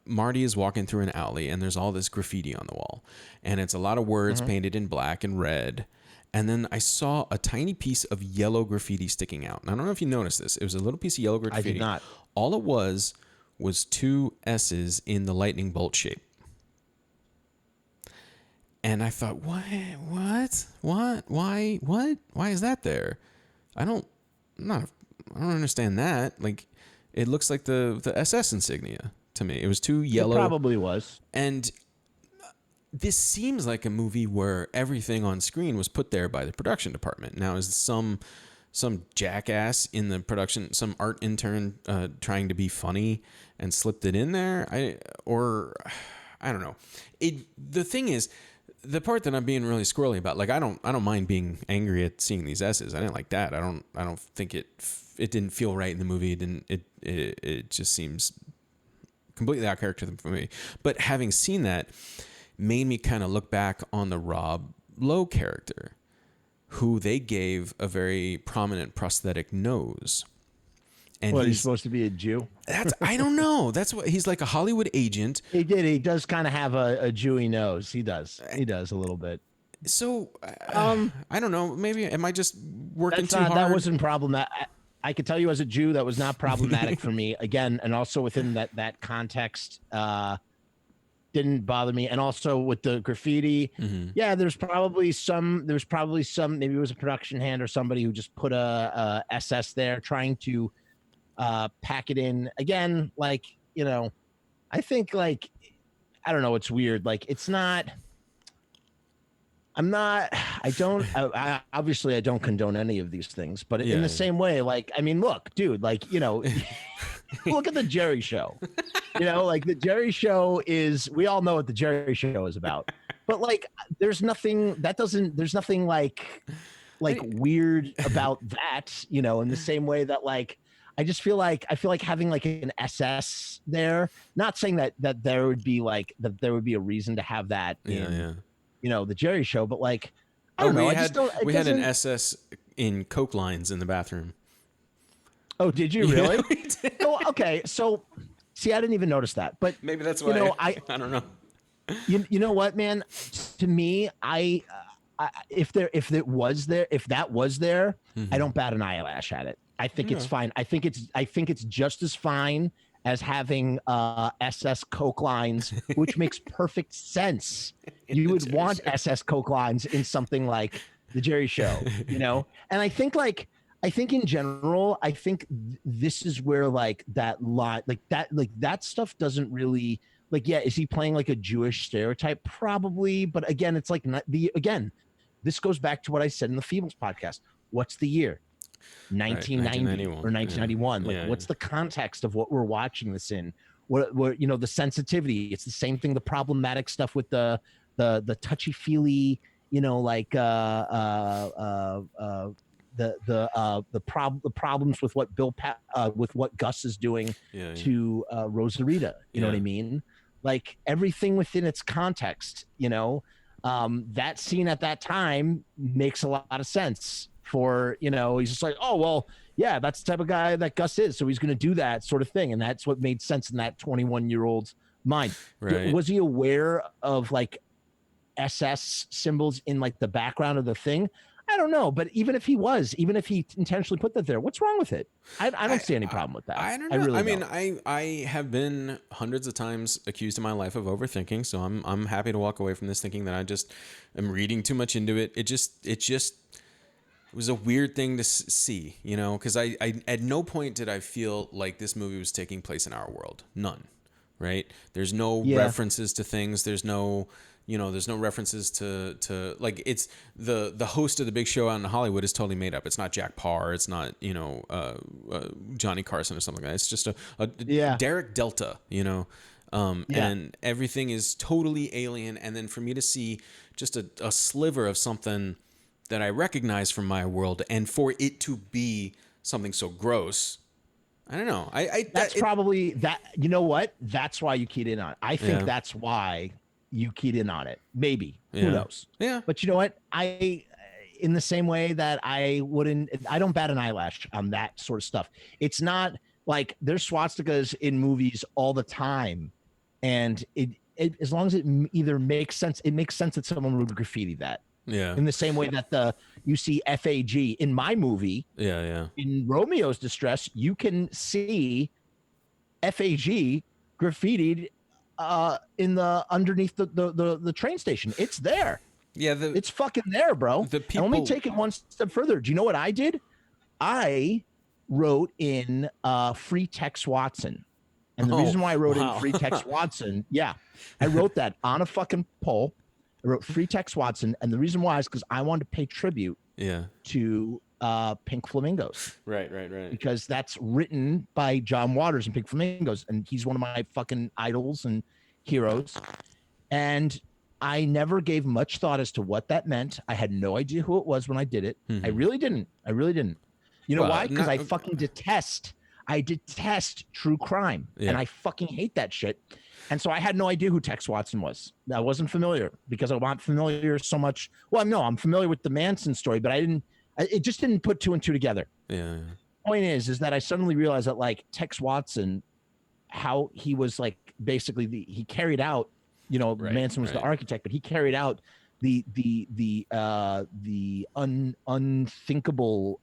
Marty is walking through an alley and there's all this graffiti on the wall, and it's a lot of words painted in black and red. And then I saw a tiny piece of yellow graffiti sticking out. And I don't know if you noticed this. It was a little piece of yellow graffiti. I did not. All it was two S's in the lightning bolt shape. And I thought, what? Why is that there? I don't understand that. Like, it looks like the SS insignia to me. It was too yellow. It probably was. And this seems like a movie where everything on screen was put there by the production department. Now, is some jackass in the production, some art intern trying to be funny and slipped it in there? I don't know. The thing is, the part that I'm being really squirrely about, like I don't mind being angry at seeing these S's. I didn't like that. I don't think it didn't feel right in the movie. It just seems completely out of character for me. But having seen that, made me kind of look back on the Rob Lowe character, who they gave a very prominent prosthetic nose. And he's supposed to be a Jew? I don't know. That's what he's like, a Hollywood agent. He does kind of have a Jewy nose. He does a little bit. So I don't know. Maybe am I just working too hard? That wasn't problematic. I could tell you as a Jew that was not problematic for me. Again, and also within that context, didn't bother me. And also with the graffiti, yeah, there's probably some. Maybe it was a production hand or somebody who just put a SS there, trying to pack it in. Again, like, you know, I think, like, I don't know, it's weird. Like, it's not. I obviously I don't condone any of these things, but in the same way, like, I mean, look, dude, like, you know, look at the Jerry Show. You know, like, the Jerry Show we all know what the Jerry Show is about, but like, there's nothing like weird about that, you know, in the same way that, like, I feel like having like an SS there, not saying that there would be a reason to have that you know, the Jerry Show, but like, I don't know. We had an SS in Coke lines in the bathroom. Oh, did you really? Yeah, we did. Oh, okay. So, see, I didn't even notice that, but maybe that's why. You know, I don't know. You know what, man? To me, if that was there, I don't bat an eyelash at it. I think it's fine. I think it's just as fine as having SS Coke lines, which makes perfect sense. You would want SS Coke lines in something like the Jerry Show, you know? And I think in general, this is where like that line, like that stuff doesn't really, like, yeah, is he playing like a Jewish stereotype? Probably. But again, it's like this goes back to what I said in the Feebles podcast. What's the year? 1990 or 1991. Like, what's the context of what we're watching this in? What you know, the sensitivity. It's the same thing. The problematic stuff with the touchy feely, you know, like the problems with what with what Gus is doing to Rosarita. You know what I mean? Like, everything within its context. You know, that scene at that time makes a lot of sense. For, you know, he's just like, oh, well, yeah, that's the type of guy that Gus is, so he's going to do that sort of thing, and that's what made sense in that 21-year-old's mind. Right. Was he aware of like SS symbols in like the background of the thing? I don't know, but even if he intentionally put that there, what's wrong with it? I don't see any problem with that. I don't know. I mean, I have been hundreds of times accused in my life of overthinking, so I'm happy to walk away from this thinking that I just am reading too much into it. It was a weird thing to see, you know, because I at no point did I feel like this movie was taking place in our world. None, right? There's no references to things. There's no references to like, it's the host of the big show out in Hollywood is totally made up. It's not Jack Parr. It's not, you know, Johnny Carson or something like that. It's just a Derek Delta, you know, and everything is totally alien. And then for me to see just a sliver of something that I recognize from my world, and for it to be something so gross, I don't know. Probably that. You know what? That's why you keyed in on it. I think that's why you keyed in on it. Maybe. Who knows? Yeah. But you know what? In the same way that I don't bat an eyelash on that sort of stuff. It's not like there's swastikas in movies all the time, and it as long as it either makes sense, it makes sense that someone would graffiti that. Yeah. In the same way that you see FAG in my movie. Yeah. In Romeo's Distress, you can see FAG graffitied in the underneath the train station. It's there. Yeah, it's fucking there, bro. And let me take it one step further. Do you know what I did? I wrote in Free Tex Watson. And the reason why I wrote in Free Tex Watson, I wrote that on a fucking pole. I wrote Free Tex Watson, and the reason why is because I wanted to pay tribute to Pink Flamingos. Right. Because that's written by John Waters and Pink Flamingos, and he's one of my fucking idols and heroes. And I never gave much thought as to what that meant. I had no idea who it was when I did it. I really didn't. You know why? Because I fucking detest I detest true crime, Yeah. and I fucking hate that shit. And so I had no idea who Tex Watson was. I wasn't familiar because I'm familiar so much. Well, no, I'm familiar with the Manson story, but it just didn't put two and two together. Yeah. Point is that I suddenly realized that like Tex Watson, how he was like basically he carried out, you know, Right, Manson was the architect, but he carried out the unthinkable,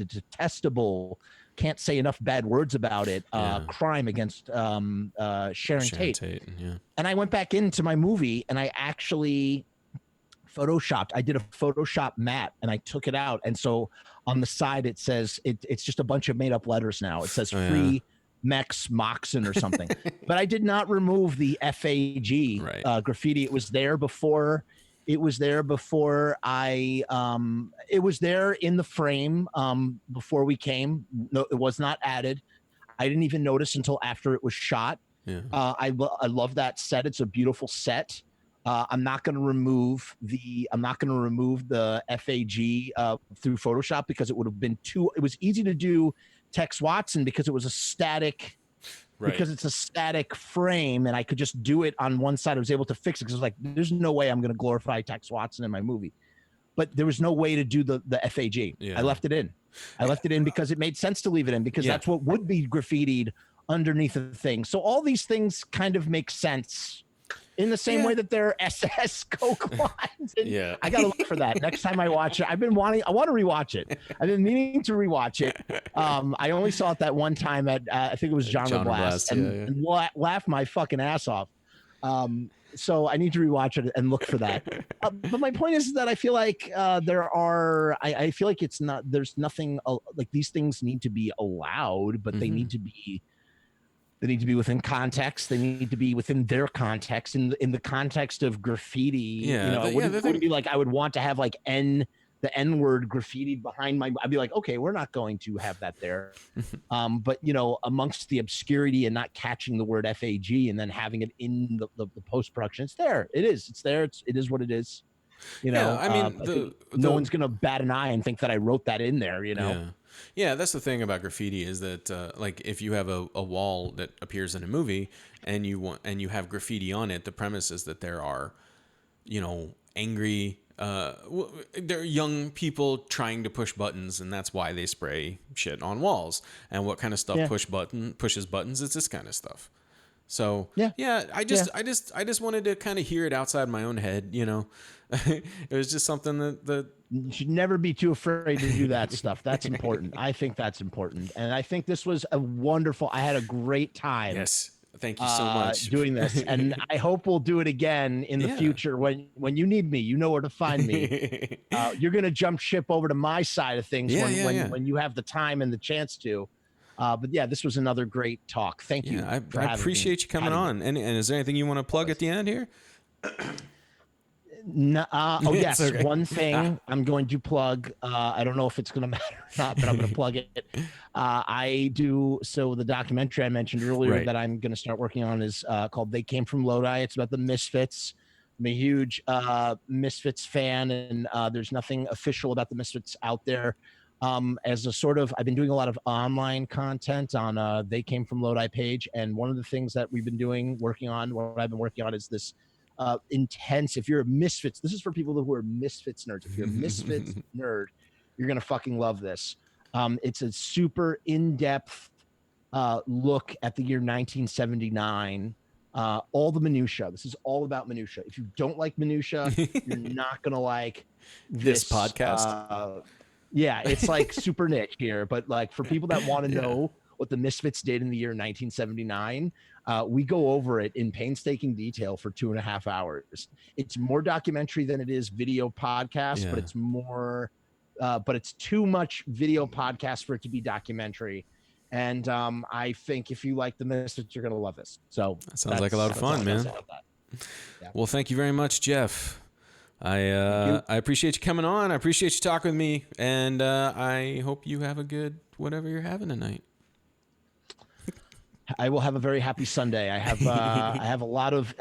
detestable, can't say enough bad words about it, crime against Sharon Tate. Yeah. And I went back into my movie and I actually photoshopped. I did a Photoshop map and I took it out. And so on the side it says it's just a bunch of made up letters now. It says free Mex Moxon or something. But I did not remove the FAG graffiti. It was there before. It was there before I. It was there in the frame before we came. No, it was not added. I didn't even notice until after it was shot. Yeah. I love that set. It's a beautiful set. I'm not going to remove the FAG through Photoshop because it would have been too. It was easy to do Tex Watson because it was a static. Right. Because it's a static frame and I could just do it on one side. I was able to fix it because I was like, there's no way I'm going to glorify Tex Watson in my movie. But there was no way to do the FAG. Yeah. I left it in. I left it in because it made sense to leave it in because that's what would be graffitied underneath the thing. So all these things kind of make sense in the same way that they're SS Coke lines. And I got to look for that next time I watch it. I want to rewatch it. I've been meaning to rewatch it. I only saw it that one time at, I think it was Genre Blast, and laughed my fucking ass off. So I need to rewatch it and look for that. But my point is that I feel like I feel like there's nothing like these things need to be allowed, but they need to be within context. They need to be within their context in the context of graffiti. Yeah, you know, it wouldn't be like I would want to have like the N-word graffitied behind I'd be like, okay, we're not going to have that there. But you know, amongst the obscurity and not catching the word FAG and then having it in the post-production, it's there. It's there. It is what it is. You know, I mean, no one's going to bat an eye and think that I wrote that in there, you know? Yeah, that's the thing about graffiti is that like if you have a wall that appears in a movie and you have graffiti on it, the premise is that there are, you know, angry there are young people trying to push buttons, and that's why they spray shit on walls. And what kind of stuff pushes buttons? It's this kind of stuff. So I just wanted to kind of hear it outside my own head, you know. It was just something that you should never be too afraid to do that stuff. That's important. I think that's important. And I think this was I had a great time. Yes. Thank you so much doing this. And I hope we'll do it again in the future. When you need me, you know where to find me. You're going to jump ship over to my side of things when you have the time and the chance to. But yeah, this was another great talk. Thank you. I appreciate you coming on. And is there anything you want to plug at the end here? No, yes. Okay. One thing I'm going to plug. I don't know if it's going to matter or not, but I'm going to plug it. The documentary I mentioned earlier that I'm going to start working on is called They Came from Lodi. It's about the Misfits. I'm a huge Misfits fan, and there's nothing official about the Misfits out there. As a sort of, I've been doing a lot of online content on They Came from Lodi page, and one of the things that what I've been working on is this intense. If you're a Misfits, this is for people who are Misfits nerds. If you're a Misfits nerd, you're gonna fucking love this. It's a super in-depth look at the year 1979. All the minutia. This is all about minutia. If you don't like minutia, you're not gonna like this podcast. Yeah, it's like super niche here, but like for people that want to know what the Misfits did in the year 1979, we go over it in painstaking detail for 2.5 hours. It's more documentary than it is video podcast, but it's more, but it's too much video podcast for it to be documentary. And I think if you like the Misfits, you're gonna love this. So that sounds like a lot of fun, man. Well, thank you very much, Jeff. I appreciate you coming on. I appreciate you talking with me, and I hope you have a good whatever you're having tonight. I will have a very happy Sunday. I have a lot of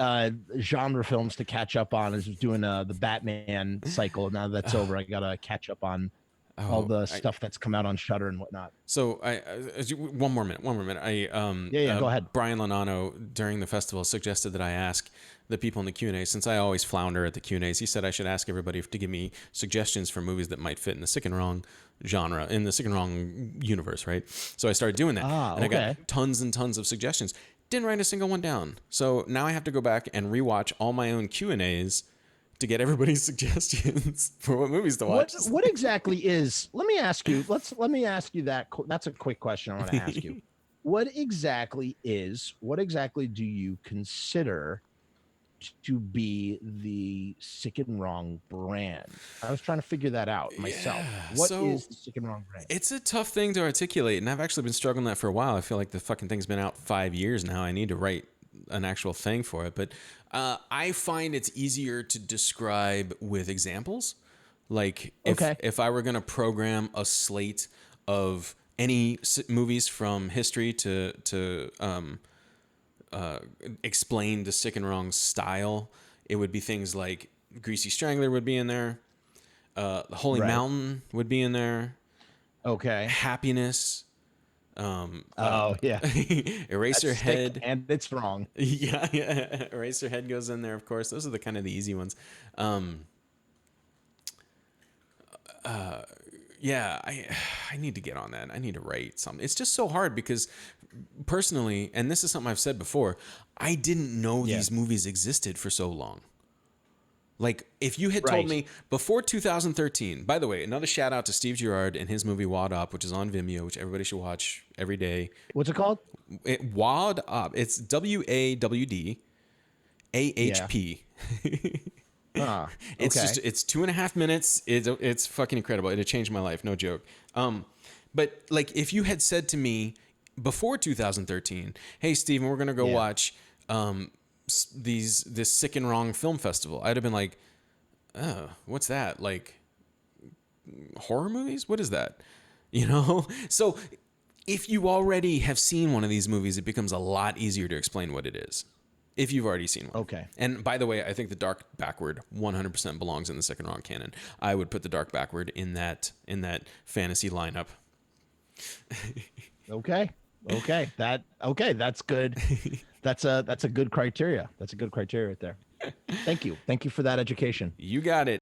genre films to catch up on. I was doing the Batman cycle. Now that's over, I gotta catch up on all Oh, the stuff that's come out on Shudder and whatnot. so one more minute. Yeah, go ahead. Brian Lanano during the festival suggested that I ask the people in the Q&A, since I always flounder at the Q&As. He said I should ask everybody to give me suggestions for movies that might fit in the sick and wrong genre, in the sick and wrong universe, right? So I started doing that, and I got tons and tons of suggestions. Didn't write a single one down. So now I have to go back and rewatch all my own Q&As to get everybody's suggestions for what movies to watch. What exactly is? Let me ask you. Let me ask you that. That's a quick question I want to ask you. What exactly do you consider to be the Sick and Wrong brand? I was trying to figure that out myself. What is the Sick and Wrong brand? It's a tough thing to articulate, and I've actually been struggling with that for a while. I feel like the fucking thing's been out 5 years now. I need to write an actual thing for it, but I find it's easier to describe with examples. Like if I were going to program a slate of any movies from history to explain the Sick and Wrong style, it would be things like Greasy Strangler would be in there. The Holy Mountain would be in there. Okay. Happiness. Eraserhead, and it's wrong. Yeah. Eraserhead goes in there, of course. Those are the kind of the easy ones. I need to get on that. I need to write something. It's just so hard because personally, and this is something I've said before, I didn't know these movies existed for so long. Like, if you had told me before 2013, by the way, another shout out to Steve Gerrard and his movie Wad Up, which is on Vimeo, which everybody should watch every day. What's it called? Wad Up. It's WAWD AHP. It's just, it's 2.5 minutes. It's fucking incredible. It'd changed my life. No joke. But like, if you had said to me before 2013, hey, Steven, we're going to go watch, this Sick and Wrong Film Festival, I'd have been like, oh, what's that? Like horror movies? What is that? You know? So if you already have seen one of these movies, it becomes a lot easier to explain what it is. If you've already seen one. Okay. And by the way, I think The Dark Backward 100% belongs in the Sick and Wrong canon. I would put The Dark Backward in that fantasy lineup. Okay. That's good. That's a good criteria. That's a good criteria right there. Thank you for that education. You got it.